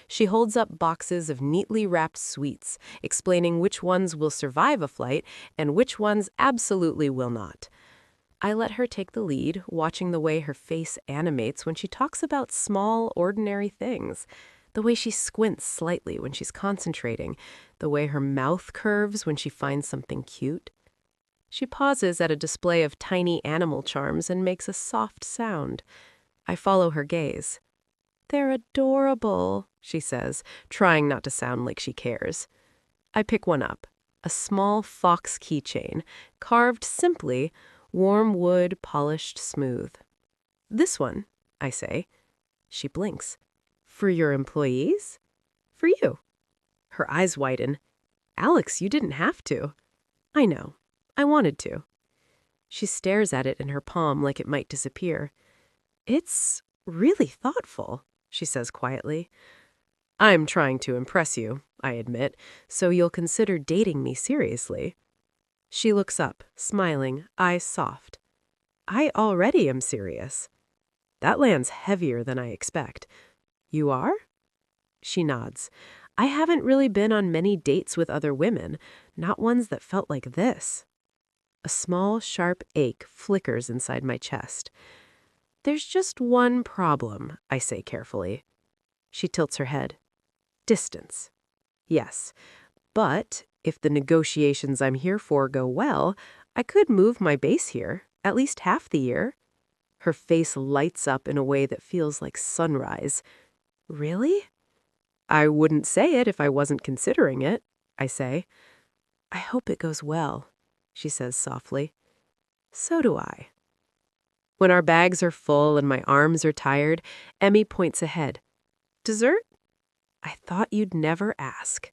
She holds up boxes of neatly wrapped sweets, explaining which ones will survive a flight and which ones absolutely will not. I let her take the lead, watching the way her face animates when she talks about small, ordinary things. The way she squints slightly when she's concentrating. The way her mouth curves when she finds something cute. She pauses at a display of tiny animal charms and makes a soft sound. I follow her gaze. They're adorable, she says, trying not to sound like she cares. I pick one up. A small fox keychain, carved simply, warm wood, polished smooth. This one, I say. She blinks. For your employees? For you. Her eyes widen. Alex, you didn't have to. I know. I wanted to. She stares at it in her palm like it might disappear. It's really thoughtful, she says quietly. I'm trying to impress you, I admit, so you'll consider dating me seriously. She looks up, smiling, eyes soft. I already am serious. That lands heavier than I expect. You are? She nods. I haven't really been on many dates with other women, not ones that felt like this. A small, sharp ache flickers inside my chest. There's just one problem, I say carefully. She tilts her head. Distance. Yes, but if the negotiations I'm here for go well, I could move my base here, at least half the year. Her face lights up in a way that feels like sunrise. Really? I wouldn't say it if I wasn't considering it, I say. I hope it goes well, she says softly. So do I. When our bags are full and my arms are tired, Emi points ahead. Dessert? I thought you'd never ask.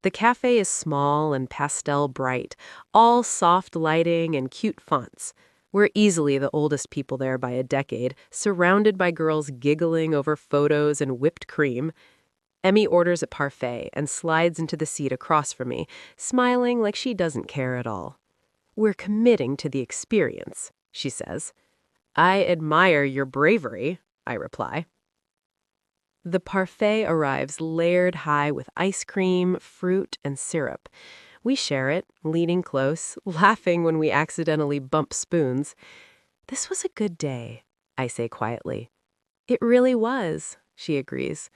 The cafe is small and pastel bright, all soft lighting and cute fonts. We're easily the oldest people there by a decade, surrounded by girls giggling over photos and whipped cream. Emi orders a parfait and slides into the seat across from me, smiling like she doesn't care at all. We're committing to the experience, she says. I admire your bravery, I reply. The parfait arrives layered high with ice cream, fruit, and syrup. We share it, leaning close, laughing when we accidentally bump spoons. This was a good day, I say quietly. It really was, she agrees.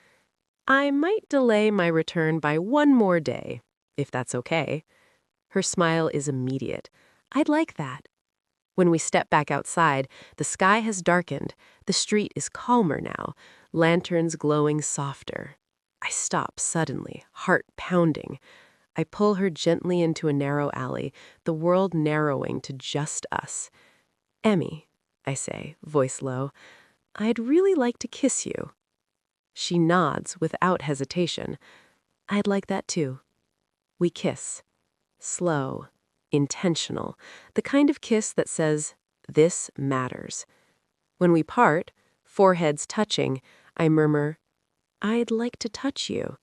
I might delay my return by one more day, if that's okay. Her smile is immediate. I'd like that. When we step back outside, the sky has darkened. The street is calmer now, lanterns glowing softer. I stop suddenly, heart pounding. I pull her gently into a narrow alley, the world narrowing to just us. Emi, I say, voice low, I'd really like to kiss you. She nods without hesitation. I'd like that too. We kiss. Slow. Intentional. The kind of kiss that says, "This matters." When we part, foreheads touching, I murmur, "I'd like to touch you."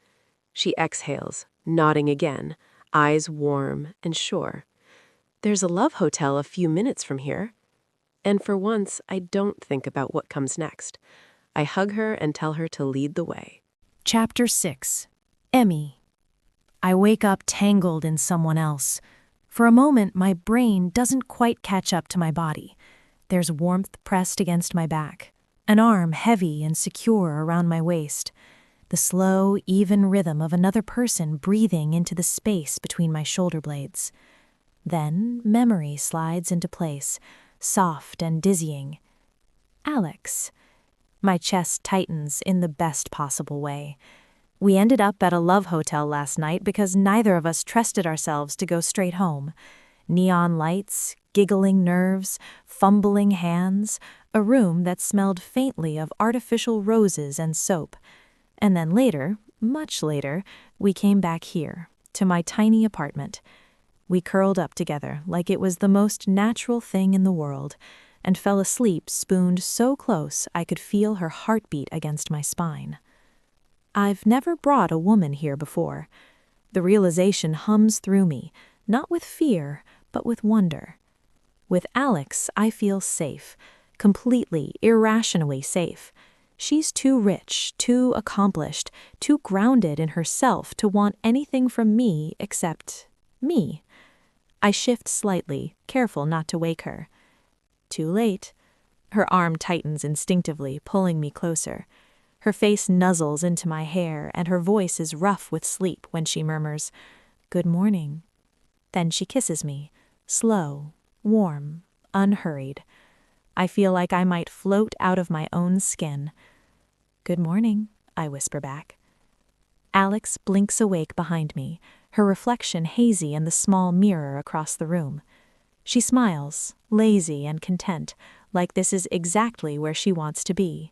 She exhales, nodding again, eyes warm and sure. There's a love hotel a few minutes from here. And for once, I don't think about what comes next. I hug her and tell her to lead the way. Chapter 6. Emi. I wake up tangled in someone else. For a moment, my brain doesn't quite catch up to my body. There's warmth pressed against my back, an arm heavy and secure around my waist, the slow, even rhythm of another person breathing into the space between my shoulder blades. Then memory slides into place, soft and dizzying. Alex. My chest tightens in the best possible way. We ended up at a love hotel last night because neither of us trusted ourselves to go straight home. Neon lights, giggling nerves, fumbling hands, a room that smelled faintly of artificial roses and soap. And then later, much later, we came back here, to my tiny apartment. We curled up together like it was the most natural thing in the world, and fell asleep spooned so close I could feel her heartbeat against my spine. I've never brought a woman here before. The realization hums through me, not with fear, but with wonder. With Alex, I feel safe, completely, irrationally safe. She's too rich, too accomplished, too grounded in herself to want anything from me except me. I shift slightly, careful not to wake her. Too late. Her arm tightens instinctively, pulling me closer. Her face nuzzles into my hair, and her voice is rough with sleep when she murmurs, "Good morning." Then she kisses me, slow, warm, unhurried. I feel like I might float out of my own skin. "Good morning," I whisper back. Alex blinks awake behind me, her reflection hazy in the small mirror across the room. She smiles, lazy and content, like this is exactly where she wants to be.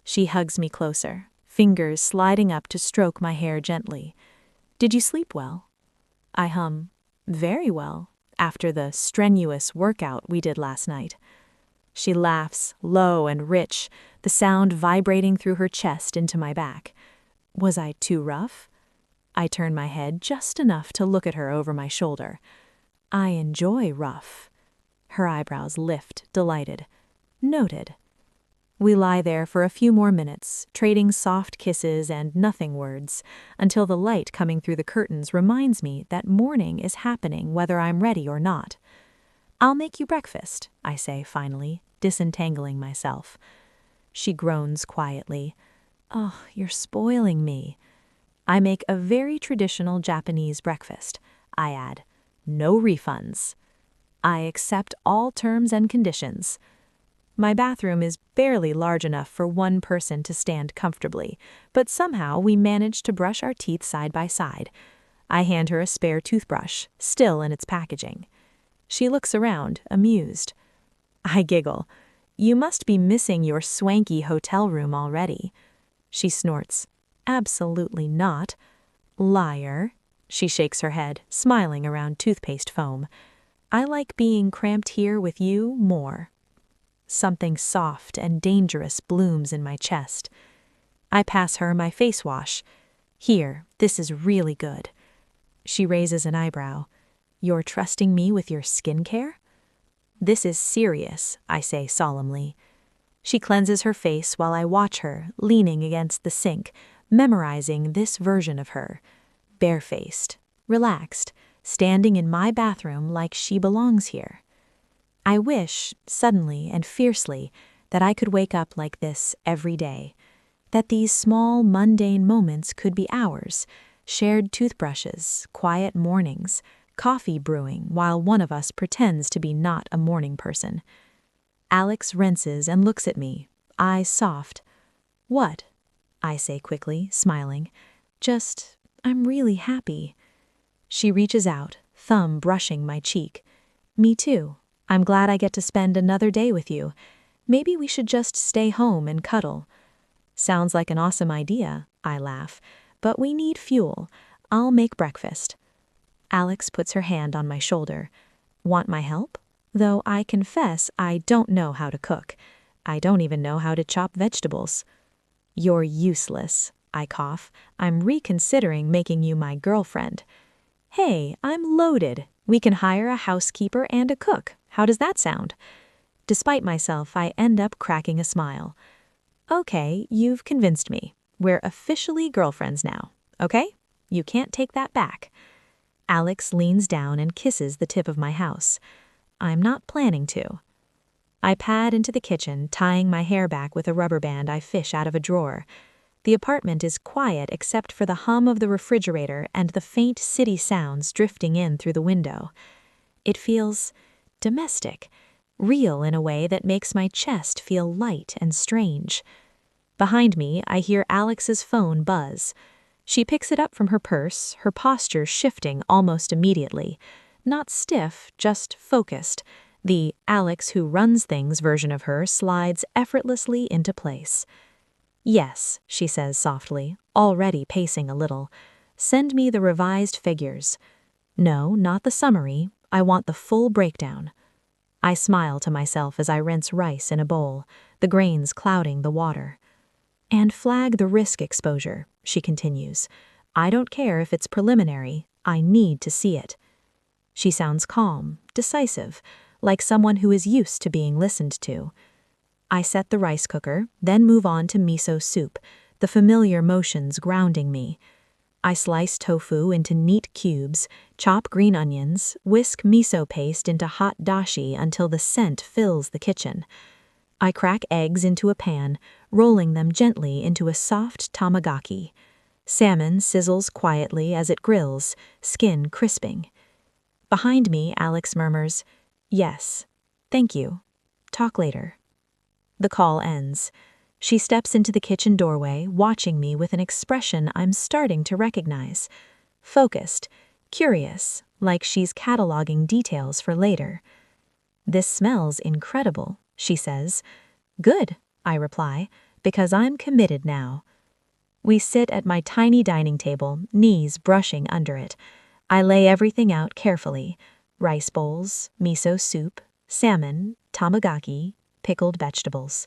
She hugs me closer, fingers sliding up to stroke my hair gently. "Did you sleep well?" I hum, "Very well," after the strenuous workout we did last night. She laughs, low and rich, the sound vibrating through her chest into my back. Was I too rough? I turn my head just enough to look at her over my shoulder. I enjoy rough. Her eyebrows lift, delighted. Noted. We lie there for a few more minutes, trading soft kisses and nothing words, until the light coming through the curtains reminds me that morning is happening whether I'm ready or not. "I'll make you breakfast," I say finally, disentangling myself. She groans quietly. "Oh, you're spoiling me." I make a very traditional Japanese breakfast. I add, "No refunds." I accept all terms and conditions. My bathroom is barely large enough for one person to stand comfortably, but somehow we manage to brush our teeth side by side. I hand her a spare toothbrush, still in its packaging. She looks around, amused. I giggle. "You must be missing your swanky hotel room already." She snorts. "Absolutely not." "Liar." She shakes her head, smiling around toothpaste foam. "I like being cramped here with you more." Something soft and dangerous blooms in my chest. I pass her my face wash. "Here, this is really good." She raises an eyebrow. "You're trusting me with your skincare?" "This is serious," I say solemnly. She cleanses her face while I watch her, leaning against the sink, memorizing this version of her. Barefaced, relaxed, standing in my bathroom like she belongs here. I wish, suddenly and fiercely, that I could wake up like this every day, that these small, mundane moments could be ours, shared toothbrushes, quiet mornings, coffee brewing while one of us pretends to be not a morning person. Alex rinses and looks at me, eyes soft. "What?" I say quickly, smiling. "Just, I'm really happy." She reaches out, thumb brushing my cheek. "Me too. I'm glad I get to spend another day with you. Maybe we should just stay home and cuddle." Sounds like an awesome idea, I laugh. But we need fuel. I'll make breakfast. Alex puts her hand on my shoulder. Want my help? Though I confess I don't know how to cook. I don't even know how to chop vegetables. You're useless, I cough. I'm reconsidering making you my girlfriend. Hey, I'm loaded. We can hire a housekeeper and a cook. How does that sound? Despite myself, I end up cracking a smile. Okay, you've convinced me. We're officially girlfriends now, okay? You can't take that back. Alex leans down and kisses the tip of my house. I'm not planning to. I pad into the kitchen, tying my hair back with a rubber band I fish out of a drawer. The apartment is quiet except for the hum of the refrigerator and the faint city sounds drifting in through the window. It feels domestic, real in a way that makes my chest feel light and strange. Behind me, I hear Alex's phone buzz. She picks it up from her purse, her posture shifting almost immediately. Not stiff, just focused. The Alex who runs things version of her slides effortlessly into place. Yes, she says softly, already pacing a little. Send me the revised figures. No, not the summary. I want the full breakdown. I smile to myself as I rinse rice in a bowl, the grains clouding the water. And flag the risk exposure, she continues. I don't care if it's preliminary. I need to see it. She sounds calm, decisive, like someone who is used to being listened to. I set the rice cooker, then move on to miso soup, the familiar motions grounding me. I slice tofu into neat cubes, chop green onions, whisk miso paste into hot dashi until the scent fills the kitchen. I crack eggs into a pan, rolling them gently into a soft tamagaki. Salmon sizzles quietly as it grills, skin crisping. Behind me, Alex murmurs, "Yes, thank you. Talk later." The call ends. She steps into the kitchen doorway, watching me with an expression I'm starting to recognize. Focused, curious, like she's cataloging details for later. "This smells incredible," she says. "Good," I reply, because I'm committed now. We sit at my tiny dining table, knees brushing under it. I lay everything out carefully. Rice bowls, miso soup, salmon, tamagaki, pickled vegetables.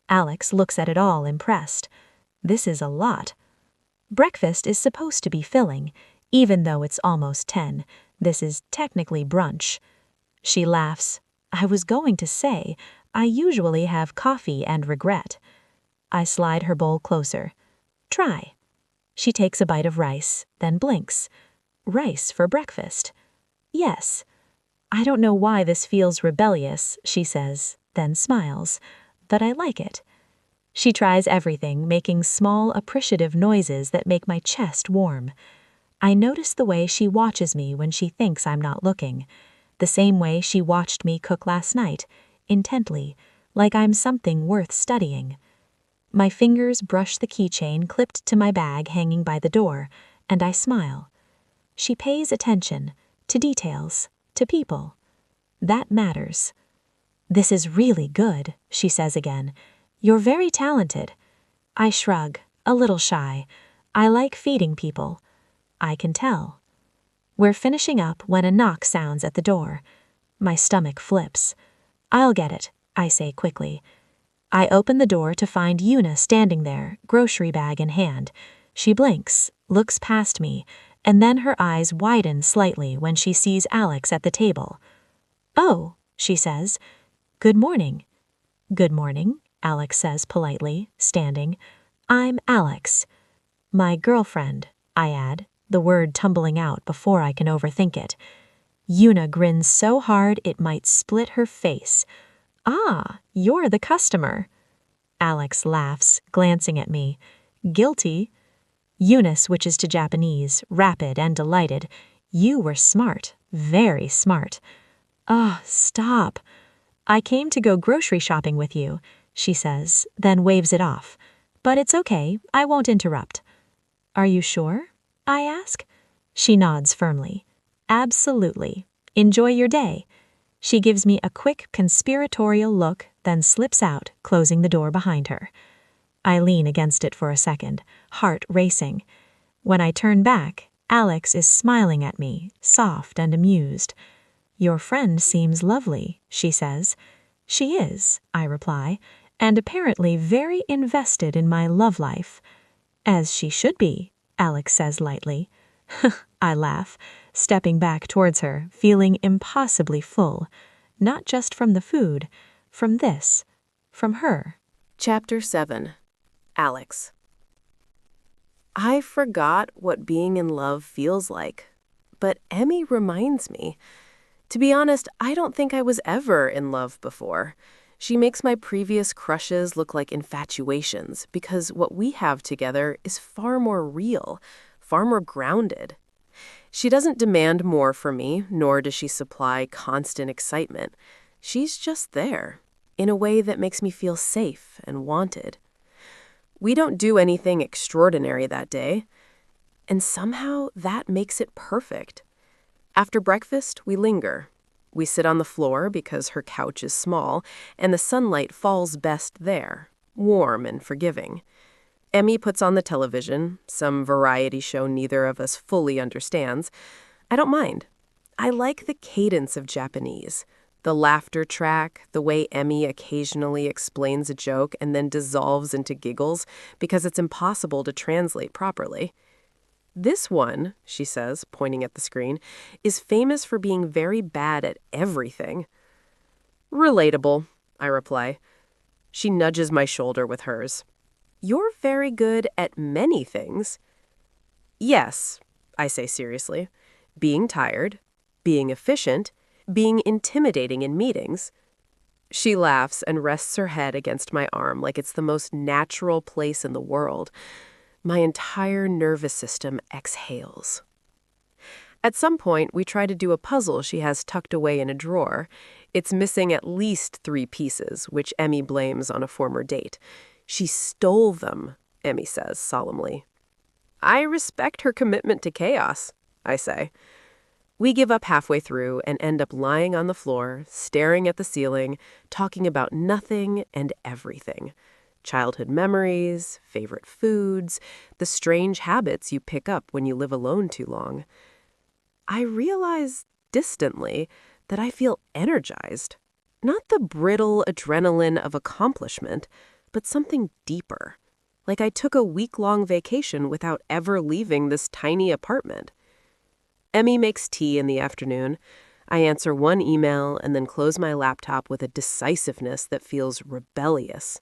Alex looks at it all impressed. This is a lot. Breakfast is supposed to be filling, even though it's almost 10. This is technically brunch. She laughs. I was going to say, I usually have coffee and regret. I slide her bowl closer. Try. She takes a bite of rice, then blinks. Rice for breakfast. Yes. I don't know why this feels rebellious, she says, then smiles. But I like it. She tries everything, making small, appreciative noises that make my chest warm. I notice the way she watches me when she thinks I'm not looking. The same way she watched me cook last night, intently, like I'm something worth studying. My fingers brush the keychain clipped to my bag hanging by the door, and I smile. She pays attention, to details, to people. That matters. "This is really good," she says again. "You're very talented." I shrug, a little shy. I like feeding people. I can tell. We're finishing up when a knock sounds at the door. My stomach flips. "I'll get it," I say quickly. I open the door to find Una standing there, grocery bag in hand. She blinks, looks past me, and then her eyes widen slightly when she sees Alex at the table. "Oh," she says. "Good morning." "Good morning," Alex says politely, standing. "I'm Alex." "My girlfriend," I add, the word tumbling out before I can overthink it. Una grins so hard it might split her face. "Ah, you're the customer." Alex laughs, glancing at me. "Guilty." Una switches to Japanese, rapid and delighted. "You were smart, very smart." "Ah, stop. I came to go grocery shopping with you," she says, then waves it off. "But it's okay, I won't interrupt." "Are you sure?" I ask. She nods firmly. "Absolutely. Enjoy your day." She gives me a quick conspiratorial look, then slips out, closing the door behind her. I lean against it for a second, heart racing. When I turn back, Alex is smiling at me, soft and amused. "Your friend seems lovely," she says. "She is," I reply, "and apparently very invested in my love life." "As she should be," Alex says lightly. I laugh, stepping back towards her, feeling impossibly full. Not just from the food, from this, from her. Chapter 7. Alex. I forgot what being in love feels like, but Emi reminds me. To be honest, I don't think I was ever in love before. She makes my previous crushes look like infatuations because what we have together is far more real, far more grounded. She doesn't demand more from me, nor does she supply constant excitement. She's just there, in a way that makes me feel safe and wanted. We don't do anything extraordinary that day, and somehow that makes it perfect. After breakfast, we linger. We sit on the floor because her couch is small, and the sunlight falls best there, warm and forgiving. Emi puts on the television, some variety show neither of us fully understands. I don't mind. I like the cadence of Japanese. The laughter track, the way Emi occasionally explains a joke and then dissolves into giggles because it's impossible to translate properly. "This one," she says, pointing at the screen, "is famous for being very bad at everything." "Relatable," I reply. She nudges my shoulder with hers. "You're very good at many things." "Yes," I say seriously. "Being tired, being efficient, being intimidating in meetings." She laughs and rests her head against my arm like it's the most natural place in the world. My entire nervous system exhales. At some point, we try to do a puzzle she has tucked away in a drawer. It's missing at least 3 pieces, which Emi blames on a former date. "She stole them," Emi says solemnly. "I respect her commitment to chaos," I say. We give up halfway through and end up lying on the floor, staring at the ceiling, talking about nothing and everything. Childhood memories, favorite foods, the strange habits you pick up when you live alone too long. I realize, distantly, that I feel energized. Not the brittle adrenaline of accomplishment, but something deeper. Like I took a week-long vacation without ever leaving this tiny apartment. Emi makes tea in the afternoon. I answer one email and then close my laptop with a decisiveness that feels rebellious.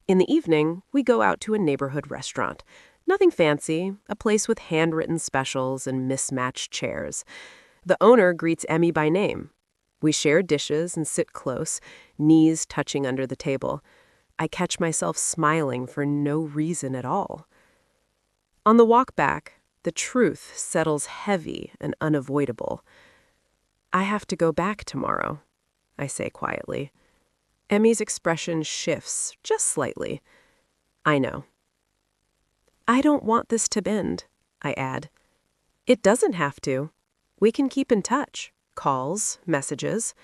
In the evening, we go out to a neighborhood restaurant. Nothing fancy, a place with handwritten specials and mismatched chairs. The owner greets Emi by name. We share dishes and sit close, knees touching under the table. I catch myself smiling for no reason at all. On the walk back, the truth settles heavy and unavoidable. "I have to go back tomorrow," I say quietly. Emi's expression shifts just slightly. "I know." "I don't want this to end," I add. "It doesn't have to. We can keep in touch. Calls, messages.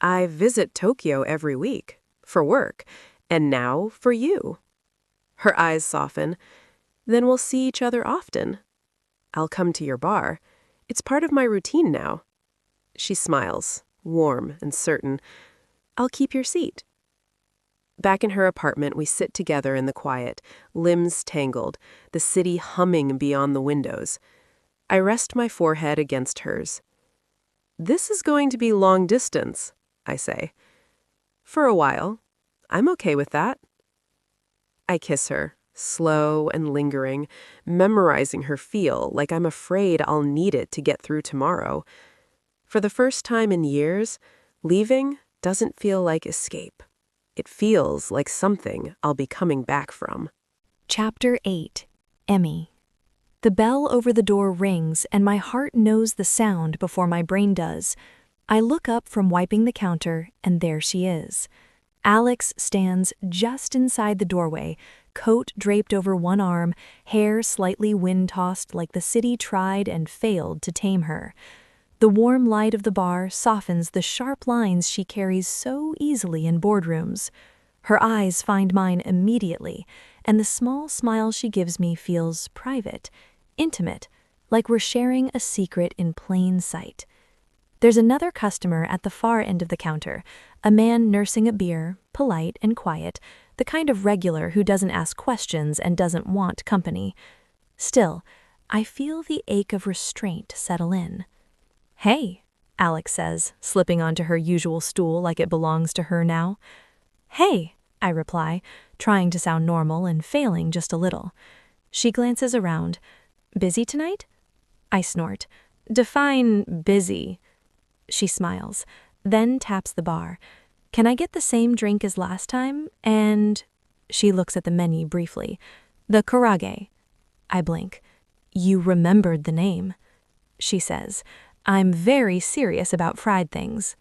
I visit Tokyo every week, for work, and now for you." Her eyes soften. "Then we'll see each other often. I'll come to your bar. It's part of my routine now." She smiles, warm and certain. "I'll keep your seat." Back in her apartment, we sit together in the quiet, limbs tangled, the city humming beyond the windows. I rest my forehead against hers. "This is going to be long distance," I say. "For a while. I'm okay with that." I kiss her, slow and lingering, memorizing her feel like I'm afraid I'll need it to get through tomorrow. For the first time in years, leaving doesn't feel like escape. It feels like something I'll be coming back from. Chapter 8. Emi. The bell over the door rings and my heart knows the sound before my brain does. I look up from wiping the counter and there she is. Alex stands just inside the doorway, coat draped over one arm, hair slightly wind-tossed like the city tried and failed to tame her. The warm light of the bar softens the sharp lines she carries so easily in boardrooms. Her eyes find mine immediately, and the small smile she gives me feels private, intimate, like we're sharing a secret in plain sight. There's another customer at the far end of the counter, a man nursing a beer, polite and quiet, the kind of regular who doesn't ask questions and doesn't want company. Still, I feel the ache of restraint settle in. "Hey," Alex says, slipping onto her usual stool like it belongs to her now. "Hey," I reply, trying to sound normal and failing just a little. She glances around. "Busy tonight?" I snort. "Define busy." She smiles, then taps the bar. "Can I get the same drink as last time? And—" She looks at the menu briefly. "The karage." I blink. "You remembered the name." She says, "I'm very serious about fried things."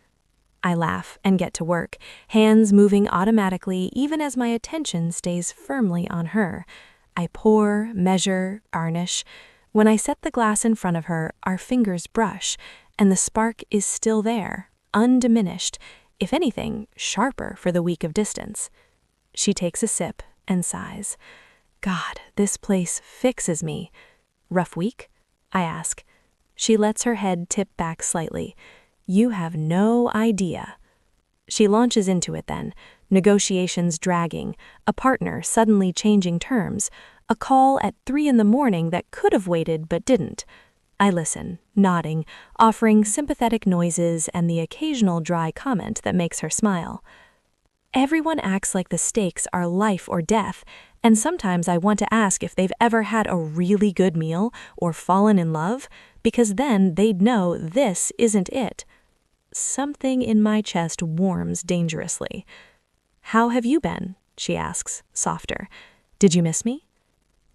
I laugh and get to work, hands moving automatically even as my attention stays firmly on her. I pour, measure, garnish. When I set the glass in front of her, our fingers brush, and the spark is still there, undiminished, if anything, sharper for the week of distance. She takes a sip and sighs. "God, this place fixes me." "Rough week?" I ask. She lets her head tip back slightly. "You have no idea." She launches into it then, negotiations dragging, a partner suddenly changing terms, a call at 3 a.m. that could have waited but didn't. I listen, nodding, offering sympathetic noises and the occasional dry comment that makes her smile. Everyone acts like the stakes are life or death, and sometimes I want to ask if they've ever had a really good meal or fallen in love, because then they'd know this isn't it. Something in my chest warms dangerously. "How have you been?" she asks, softer. "Did you miss me?"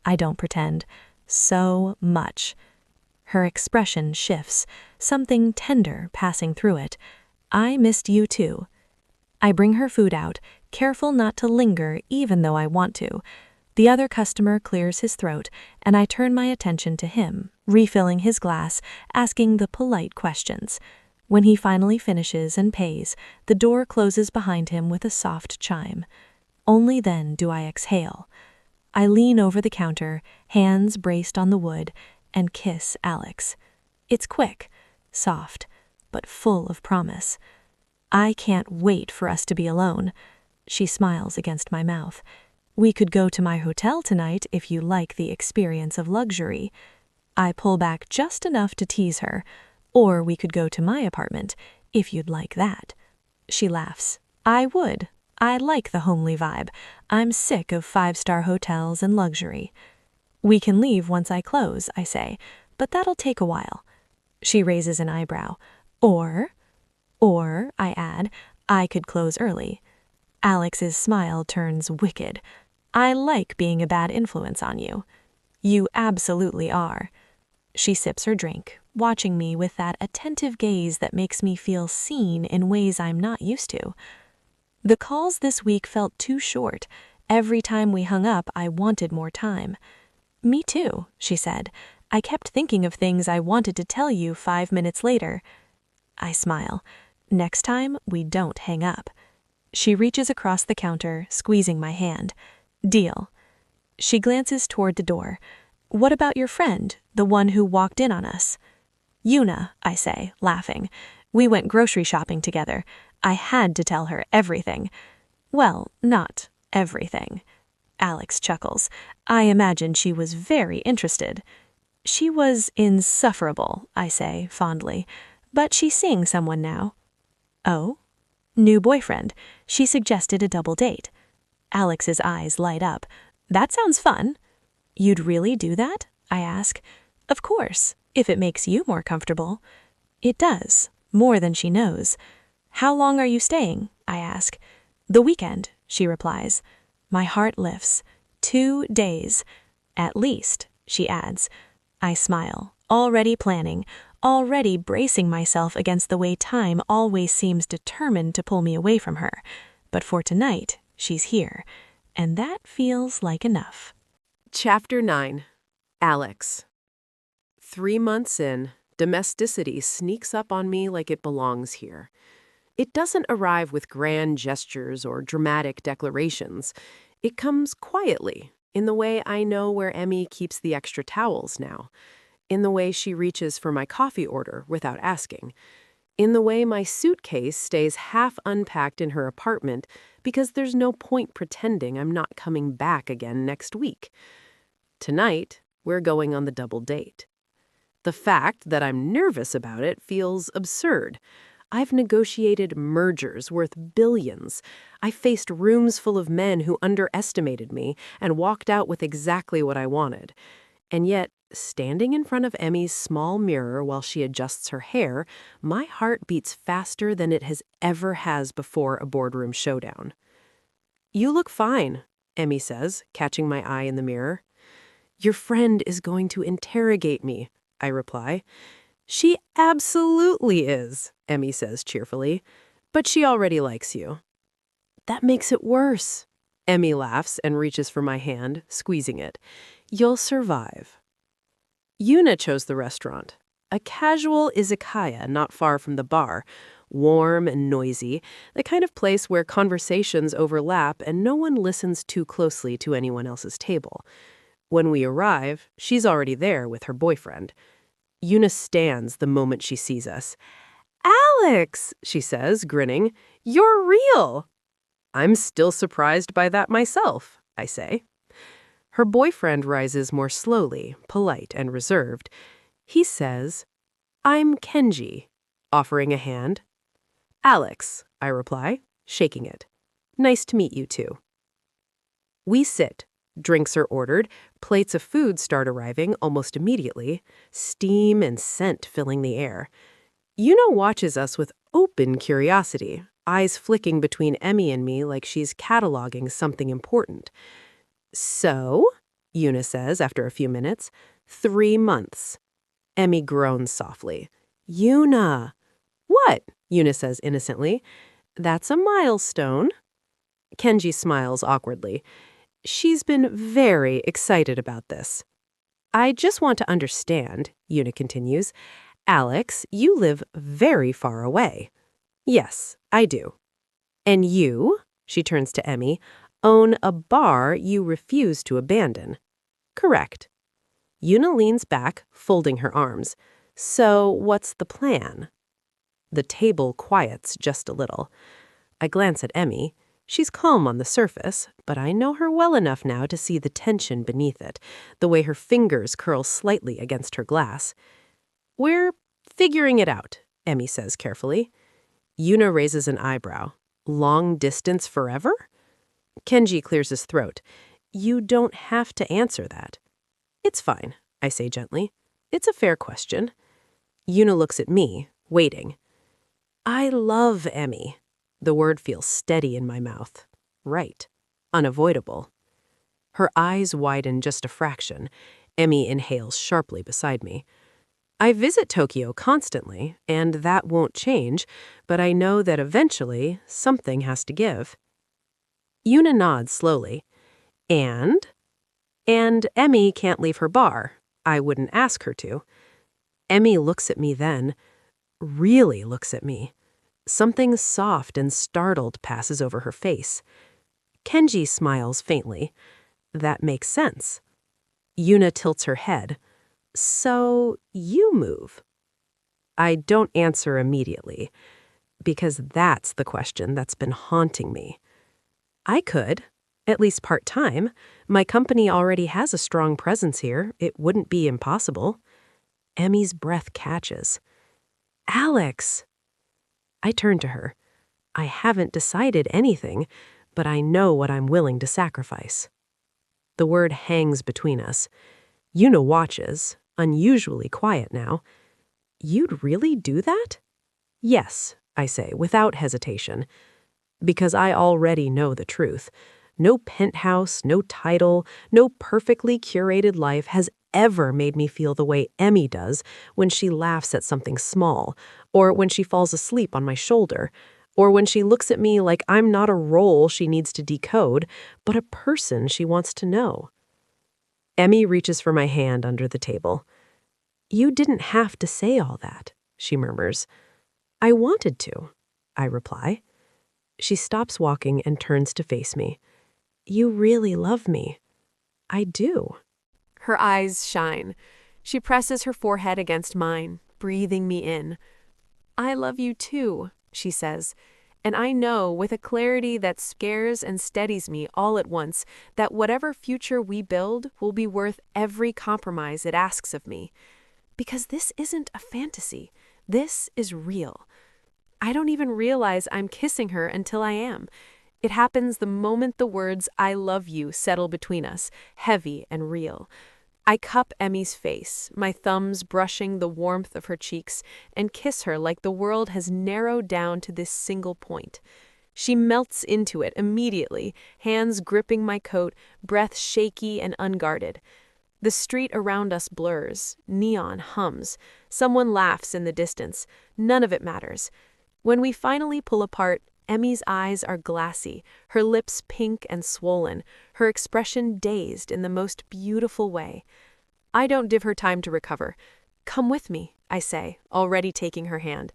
I don't pretend. So much. Her expression shifts, something tender passing through it. "I missed you too." I bring her food out, careful not to linger even though I want to. The other customer clears his throat, and I turn my attention to him, refilling his glass, asking the polite questions. When he finally finishes and pays, the door closes behind him with a soft chime. Only then do I exhale. I lean over the counter, hands braced on the wood, and kiss Alex. It's quick, soft, but full of promise. "I can't wait for us to be alone." She smiles against my mouth. "We could go to my hotel tonight if you like the experience of luxury." I pull back just enough to tease her. "Or we could go to my apartment, if you'd like that." She laughs. "I would. I like the homely vibe. I'm sick of 5-star hotels and luxury." "We can leave once I close," I say, "but that'll take a while." She raises an eyebrow. Or, I add, "I could close early." Alex's smile turns wicked. "I like being a bad influence on you." "You absolutely are." She sips her drink, watching me with that attentive gaze that makes me feel seen in ways I'm not used to. The calls this week felt too short. Every time we hung up, I wanted more time. "Me too," she said. "I kept thinking of things I wanted to tell you 5 minutes later." I smile. "Next time, we don't hang up." She reaches across the counter, squeezing my hand. "Deal." She glances toward the door. "What about your friend, the one who walked in on us?" "Yuna," I say, laughing. "We went grocery shopping together. I had to tell her everything." "Well, not everything." Alex chuckles. "I imagine she was very interested." "She was insufferable," I say, fondly. "But she's seeing someone now." "Oh?" "New boyfriend. She suggested a double date." Alex's eyes light up. "That sounds fun." "You'd really do that?" I ask. "Of course, if it makes you more comfortable." It does, more than she knows. "How long are you staying?" I ask. "The weekend," she replies. My heart lifts. 2 days. "At least," she adds. I smile, already planning, already bracing myself against the way time always seems determined to pull me away from her. But for tonight, she's here, and that feels like enough. Chapter 9. Alex. 3 months in, domesticity sneaks up on me like it belongs here. It doesn't arrive with grand gestures or dramatic declarations. It comes quietly, in the way I know where Emi keeps the extra towels now, in the way she reaches for my coffee order without asking, in the way my suitcase stays half unpacked in her apartment because there's no point pretending I'm not coming back again next week. Tonight, we're going on the double date. The fact that I'm nervous about it feels absurd. I've negotiated mergers worth billions. I faced rooms full of men who underestimated me and walked out with exactly what I wanted. And yet, standing in front of Emi's small mirror while she adjusts her hair, my heart beats faster than it has before a boardroom showdown. "You look fine," Emi says, catching my eye in the mirror. "Your friend is going to interrogate me," I reply. "She absolutely is," Emi says cheerfully, "but she already likes you." "That makes it worse." Emi laughs and reaches for my hand, squeezing it. "You'll survive." Yuna chose the restaurant, a casual izakaya not far from the bar, warm and noisy, the kind of place where conversations overlap and no one listens too closely to anyone else's table. When we arrive, she's already there with her boyfriend. Yuna stands the moment she sees us. "Alex," she says, grinning, "you're real." "I'm still surprised by that myself," I say. Her boyfriend rises more slowly, polite and reserved. He says, "I'm Kenji," offering a hand. "Alex," I reply, shaking it. "Nice to meet you too." We sit. Drinks are ordered, plates of food start arriving almost immediately, steam and scent filling the air. Yuna watches us with open curiosity, eyes flicking between Emi and me like she's cataloging something important. "So," Yuna says after a few minutes, 3 months. Emi groans softly. "Yuna." "What?" Yuna says innocently. "That's a milestone." Kenji smiles awkwardly. She's been very excited about this. "I just want to understand," Yuna continues. "Alex, you live very far away." "Yes, I do." "And you," she turns to Emi, "own a bar you refuse to abandon." "Correct." Yuna leans back, folding her arms. "So what's the plan?" The table quiets just a little. I glance at Emi. She's calm on the surface, but I know her well enough now to see the tension beneath it, the way her fingers curl slightly against her glass. "We're figuring it out," Emi says carefully. Yuna raises an eyebrow. "Long distance forever?" Kenji clears his throat. "You don't have to answer that." "It's fine," I say gently. "It's a fair question." Yuna looks at me, waiting. "I love Emi." The word feels steady in my mouth. Right. Unavoidable. Her eyes widen just a fraction. Emi inhales sharply beside me. "I visit Tokyo constantly, and that won't change, but I know that eventually something has to give." Yuna nods slowly. "And Emi can't leave her bar. I wouldn't ask her to." Emi looks at me then, really looks at me. Something soft and startled passes over her face. Kenji smiles faintly. "That makes sense." Yuna tilts her head. "So you move?" I don't answer immediately, because that's the question that's been haunting me. I could, at least part-time. My company already has a strong presence here. It wouldn't be impossible. Emi's breath catches. "Alex!" I turn to her. I haven't decided anything, but I know what I'm willing to sacrifice. The word hangs between us. Yuna watches, unusually quiet now. "You'd really do that?" "Yes," I say, without hesitation. Because I already know the truth. No penthouse, no title, no perfectly curated life has ever made me feel the way Emi does when she laughs at something small, or when she falls asleep on my shoulder, or when she looks at me like I'm not a role she needs to decode, but a person she wants to know. Emi reaches for my hand under the table. "You didn't have to say all that," she murmurs. "I wanted to." I reply. She stops walking and turns to face me. You really love me. I do. Her eyes shine. She presses her forehead against mine, breathing me in. I love you too, she says, and I know with a clarity that scares and steadies me all at once that whatever future we build will be worth every compromise it asks of me. Because this isn't a fantasy. This is real. I don't even realize I'm kissing her until I am. It happens the moment the words I love you settle between us, heavy and real. I cup Emi's face, my thumbs brushing the warmth of her cheeks, and kiss her like the world has narrowed down to this single point. She melts into it immediately, hands gripping my coat, breath shaky and unguarded. The street around us blurs, neon hums. Someone laughs in the distance. None of it matters. When we finally pull apart, Emi's eyes are glassy, her lips pink and swollen, her expression dazed in the most beautiful way. I don't give her time to recover. Come with me, I say, already taking her hand.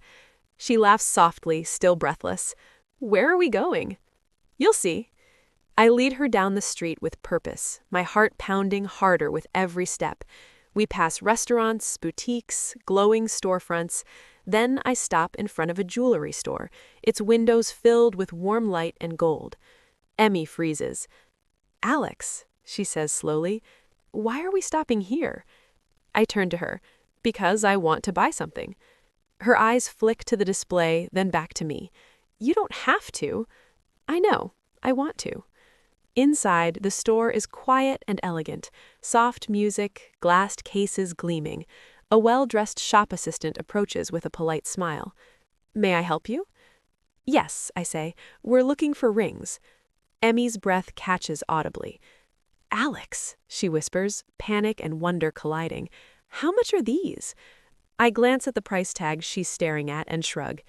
She laughs softly, still breathless. Where are we going? You'll see. I lead her down the street with purpose, my heart pounding harder with every step. We pass restaurants, boutiques, glowing storefronts. Then I stop in front of a jewelry store, its windows filled with warm light and gold. Emi freezes. Alex, she says slowly, why are we stopping here? I turn to her. Because I want to buy something. Her eyes flick to the display, then back to me. You don't have to. I know. I want to. Inside, the store is quiet and elegant. Soft music, glassed cases gleaming. A well-dressed shop assistant approaches with a polite smile. May I help you? Yes, I say. We're looking for rings. Emi's breath catches audibly. Alex, she whispers, panic and wonder colliding. How much are these? I glance at the price tag she's staring at and shrug.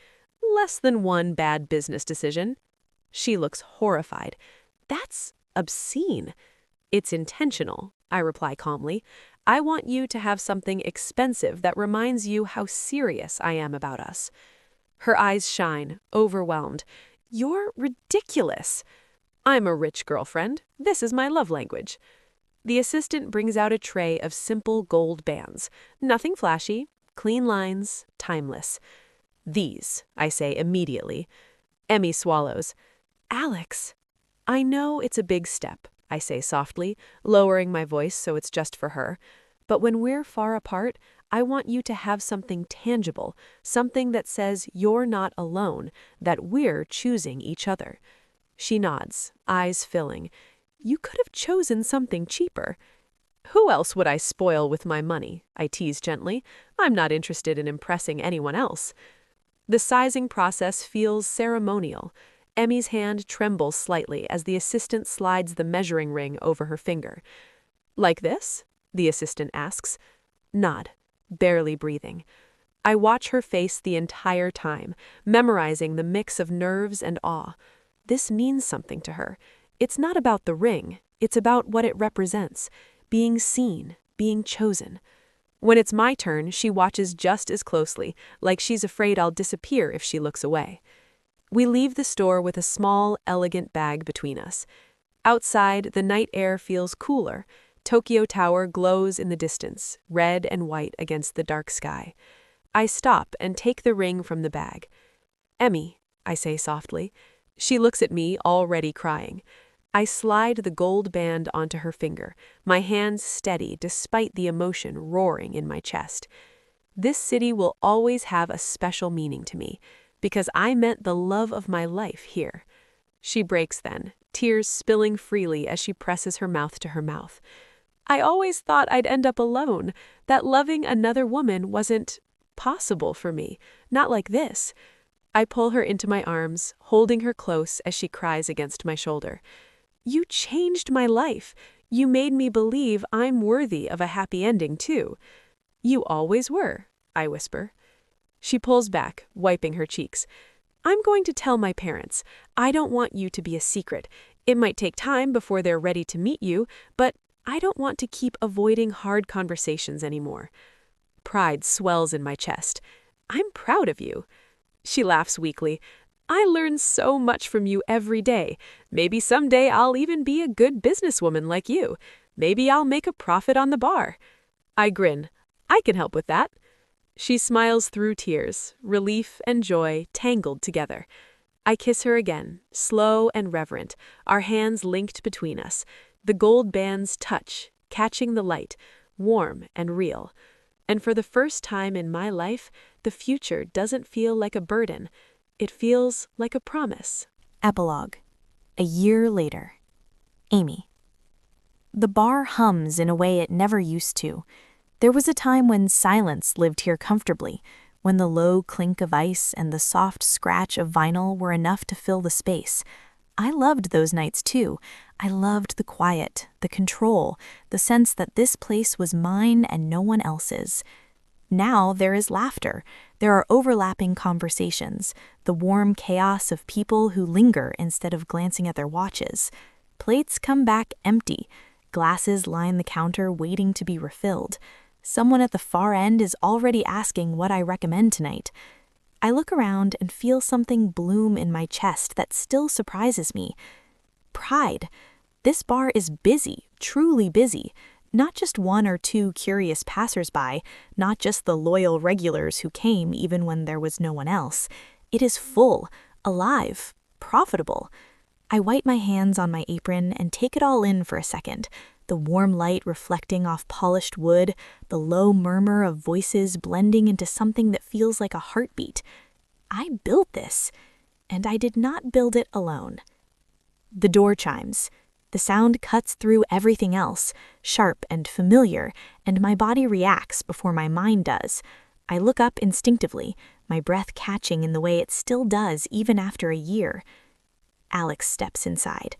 Less than one bad business decision. She looks horrified. That's obscene. It's intentional, I reply calmly. I want you to have something expensive that reminds you how serious I am about us. Her eyes shine, overwhelmed. You're ridiculous. I'm a rich girlfriend. This is my love language. The assistant brings out a tray of simple gold bands. Nothing flashy, clean lines, timeless. These, I say immediately. Emi swallows. Alex. I know it's a big step, I say softly, lowering my voice so it's just for her. But when we're far apart, I want you to have something tangible, something that says you're not alone, that we're choosing each other. She nods, eyes filling. You could have chosen something cheaper. Who else would I spoil with my money? I tease gently. I'm not interested in impressing anyone else. The sizing process feels ceremonial. Emi's hand trembles slightly as the assistant slides the measuring ring over her finger. Like this? The assistant asks. Nod, barely breathing. I watch her face the entire time, memorizing the mix of nerves and awe. This means something to her. It's not about the ring. It's about what it represents. Being seen, being chosen. When it's my turn, she watches just as closely, like she's afraid I'll disappear if she looks away. We leave the store with a small, elegant bag between us. Outside, the night air feels cooler. Tokyo Tower glows in the distance, red and white against the dark sky. I stop and take the ring from the bag. Emi, I say softly. She looks at me, already crying. I slide the gold band onto her finger, my hands steady despite the emotion roaring in my chest. This city will always have a special meaning to me, because I met the love of my life here. She breaks then, tears spilling freely as she presses her mouth to her mouth. I always thought I'd end up alone, that loving another woman wasn't possible for me, not like this. I pull her into my arms, holding her close as she cries against my shoulder. You changed my life. You made me believe I'm worthy of a happy ending, too. You always were, I whisper. She pulls back, wiping her cheeks. I'm going to tell my parents. I don't want you to be a secret. It might take time before they're ready to meet you, but I don't want to keep avoiding hard conversations anymore. Pride swells in my chest. I'm proud of you. She laughs weakly. I learn so much from you every day. Maybe someday I'll even be a good businesswoman like you. Maybe I'll make a profit on the bar." I grin. I can help with that. She smiles through tears, relief and joy tangled together. I kiss her again, slow and reverent, our hands linked between us. The gold bands touch, catching the light, warm and real. And for the first time in my life, the future doesn't feel like a burden. It feels like a promise. Epilogue. A year later. Amy. The bar hums in a way it never used to. There was a time when silence lived here comfortably, when the low clink of ice and the soft scratch of vinyl were enough to fill the space. I loved those nights too. I loved the quiet, the control, the sense that this place was mine and no one else's. Now there is laughter. There are overlapping conversations, the warm chaos of people who linger instead of glancing at their watches. Plates come back empty. Glasses line the counter waiting to be refilled. Someone at the far end is already asking what I recommend tonight. I look around and feel something bloom in my chest that still surprises me. Pride. This bar is busy, truly busy. Not just one or two curious passersby, not just the loyal regulars who came even when there was no one else. It is full, alive, profitable. I wipe my hands on my apron and take it all in for a second. The warm light reflecting off polished wood, the low murmur of voices blending into something that feels like a heartbeat. I built this, and I did not build it alone. The door chimes. The sound cuts through everything else, sharp and familiar, and my body reacts before my mind does. I look up instinctively, my breath catching in the way it still does even after a year. Alex steps inside.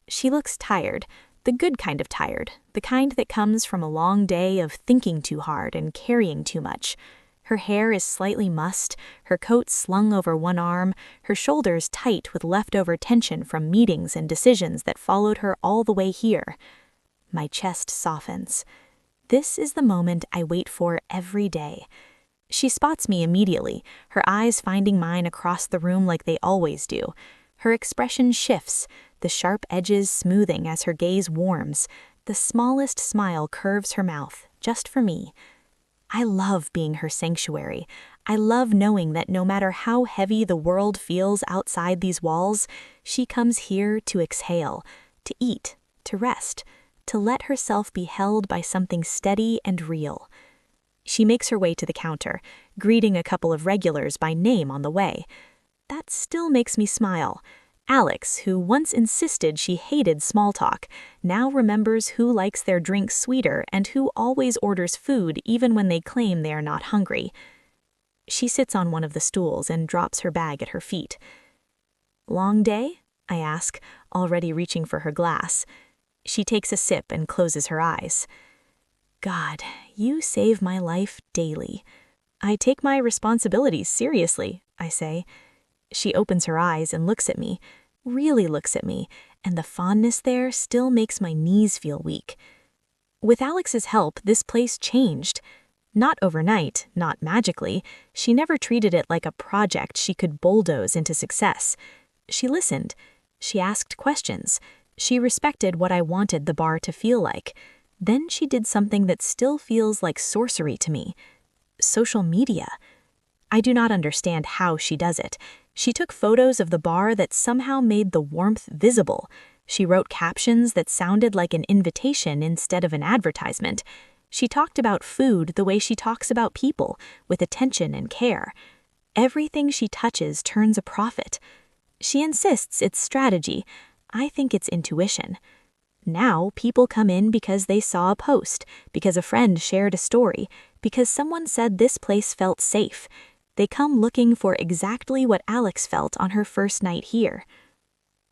She looks tired, the good kind of tired, the kind that comes from a long day of thinking too hard and carrying too much. Her hair is slightly mussed, her coat slung over one arm, her shoulders tight with leftover tension from meetings and decisions that followed her all the way here. My chest softens. This is the moment I wait for every day. She spots me immediately, her eyes finding mine across the room like they always do. Her expression shifts, the sharp edges smoothing as her gaze warms. The smallest smile curves her mouth, just for me. I love being her sanctuary. I love knowing that no matter how heavy the world feels outside these walls, she comes here to exhale, to eat, to rest, to let herself be held by something steady and real. She makes her way to the counter, greeting a couple of regulars by name on the way. That still makes me smile. Alex, who once insisted she hated small talk, now remembers who likes their drinks sweeter and who always orders food even when they claim they are not hungry. She sits on one of the stools and drops her bag at her feet. "Long day?" I ask, already reaching for her glass. She takes a sip and closes her eyes. "God, you save my life daily. I take my responsibilities seriously," I say. She opens her eyes and looks at me, really looks at me, and the fondness there still makes my knees feel weak. With Alex's help, this place changed. Not overnight, not magically. She never treated it like a project she could bulldoze into success. She listened. She asked questions. She respected what I wanted the bar to feel like. Then she did something that still feels like sorcery to me. Social media. I do not understand how she does it. She took photos of the bar that somehow made the warmth visible. She wrote captions that sounded like an invitation instead of an advertisement. She talked about food the way she talks about people, with attention and care. Everything she touches turns a profit. She insists it's strategy. I think it's intuition. Now people come in because they saw a post, because a friend shared a story, because someone said this place felt safe. They come looking for exactly what Alex felt on her first night here.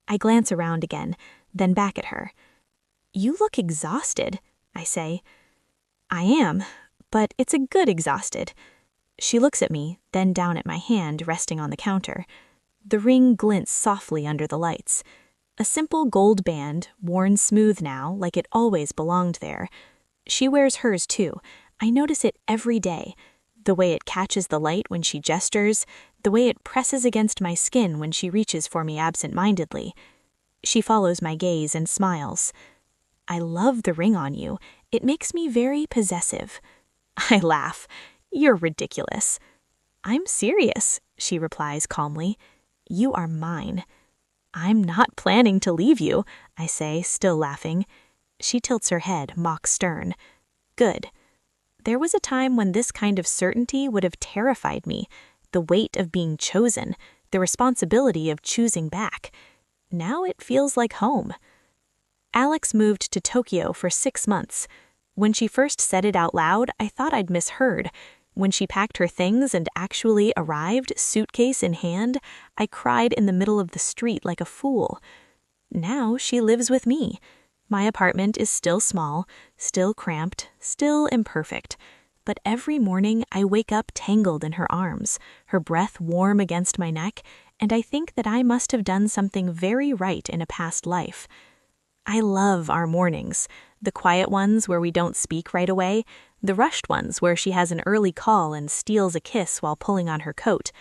I glance around again, then back at her. "You look exhausted," I say. "I am, but it's a good exhausted." She looks at me, then down at my hand resting on the counter. The ring glints softly under the lights. A simple gold band, worn smooth now, like it always belonged there. She wears hers too. I notice it every day. The way it catches the light when she gestures, the way it presses against my skin when she reaches for me absent-mindedly. She follows my gaze and smiles. I love the ring on you. It makes me very possessive. I laugh. You're ridiculous. I'm serious, she replies calmly. You are mine. I'm not planning to leave you, I say, still laughing. She tilts her head, mock stern. Good. There was a time when this kind of certainty would have terrified me, the weight of being chosen, the responsibility of choosing back. Now it feels like home. Alex moved to Tokyo for 6 months. When she first said it out loud, I thought I'd misheard. When she packed her things and actually arrived, suitcase in hand, I cried in the middle of the street like a fool. Now she lives with me. My apartment is still small, still cramped, still imperfect. But every morning I wake up tangled in her arms, her breath warm against my neck, and I think that I must have done something very right in a past life. I love our mornings, the quiet ones where we don't speak right away, the rushed ones where she has an early call and steals a kiss while pulling on her coat,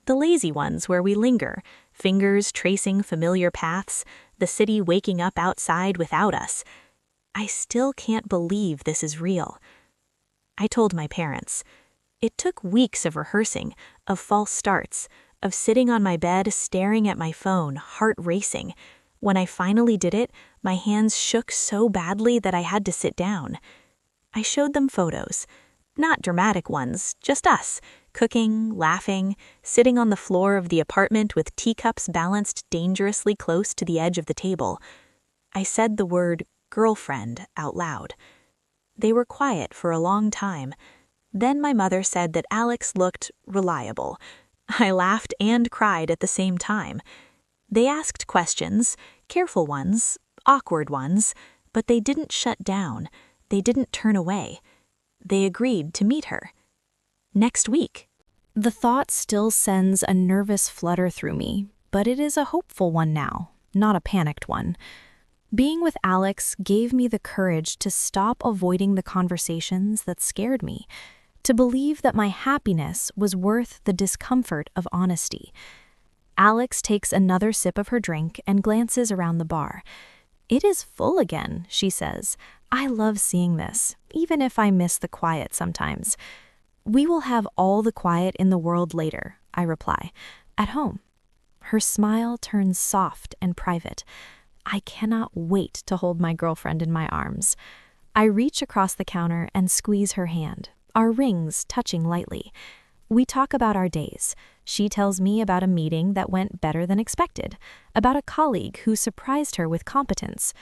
the lazy ones where we linger, fingers tracing familiar paths, the city waking up outside without us. I still can't believe this is real. I told my parents. It took weeks of rehearsing, of false starts, of sitting on my bed staring at my phone, heart racing. When I finally did it, my hands shook so badly that I had to sit down. I showed them photos. Not dramatic ones, just us, cooking, laughing, sitting on the floor of the apartment with teacups balanced dangerously close to the edge of the table. I said the word girlfriend out loud. They were quiet for a long time. Then my mother said that Alex looked reliable. I laughed and cried at the same time. They asked questions, careful ones, awkward ones, but they didn't shut down. They didn't turn away. They agreed to meet her. Next week. The thought still sends a nervous flutter through me, but it is a hopeful one now, not a panicked one. Being with Alex gave me the courage to stop avoiding the conversations that scared me, to believe that my happiness was worth the discomfort of honesty. Alex takes another sip of her drink and glances around the bar. It is full again, she says. I love seeing this, even if I miss the quiet sometimes. We will have all the quiet in the world later, I reply, at home. Her smile turns soft and private. I cannot wait to hold my girlfriend in my arms. I reach across the counter and squeeze her hand, our rings touching lightly. We talk about our days. She tells me about a meeting that went better than expected, about a colleague who surprised her with competence.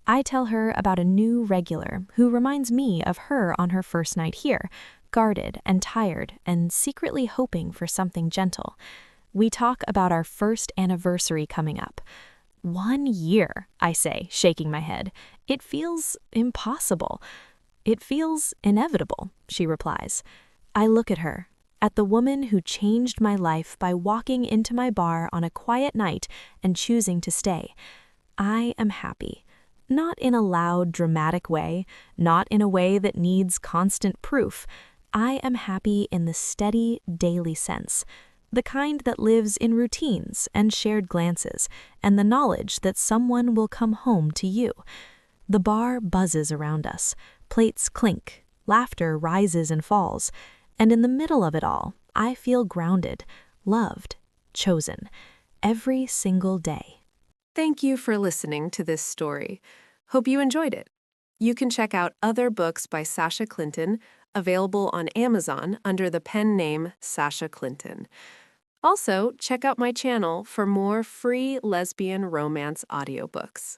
I tell her about a new regular who reminds me of her on her first night here, guarded and tired and secretly hoping for something gentle. We talk about our first anniversary coming up. 1 year, I say, shaking my head. It feels impossible. It feels inevitable, she replies. I look at her, at the woman who changed my life by walking into my bar on a quiet night and choosing to stay. I am happy. Not in a loud, dramatic way, not in a way that needs constant proof. I am happy in the steady, daily sense, the kind that lives in routines and shared glances, and the knowledge that someone will come home to you. The bar buzzes around us, plates clink, laughter rises and falls, and in the middle of it all, I feel grounded, loved, chosen, every single day. Thank you for listening to this story. Hope you enjoyed it. You can check out other books by Sasha Clinton, available on Amazon under the pen name Sasha Clinton. Also, check out my channel for more free lesbian romance audiobooks.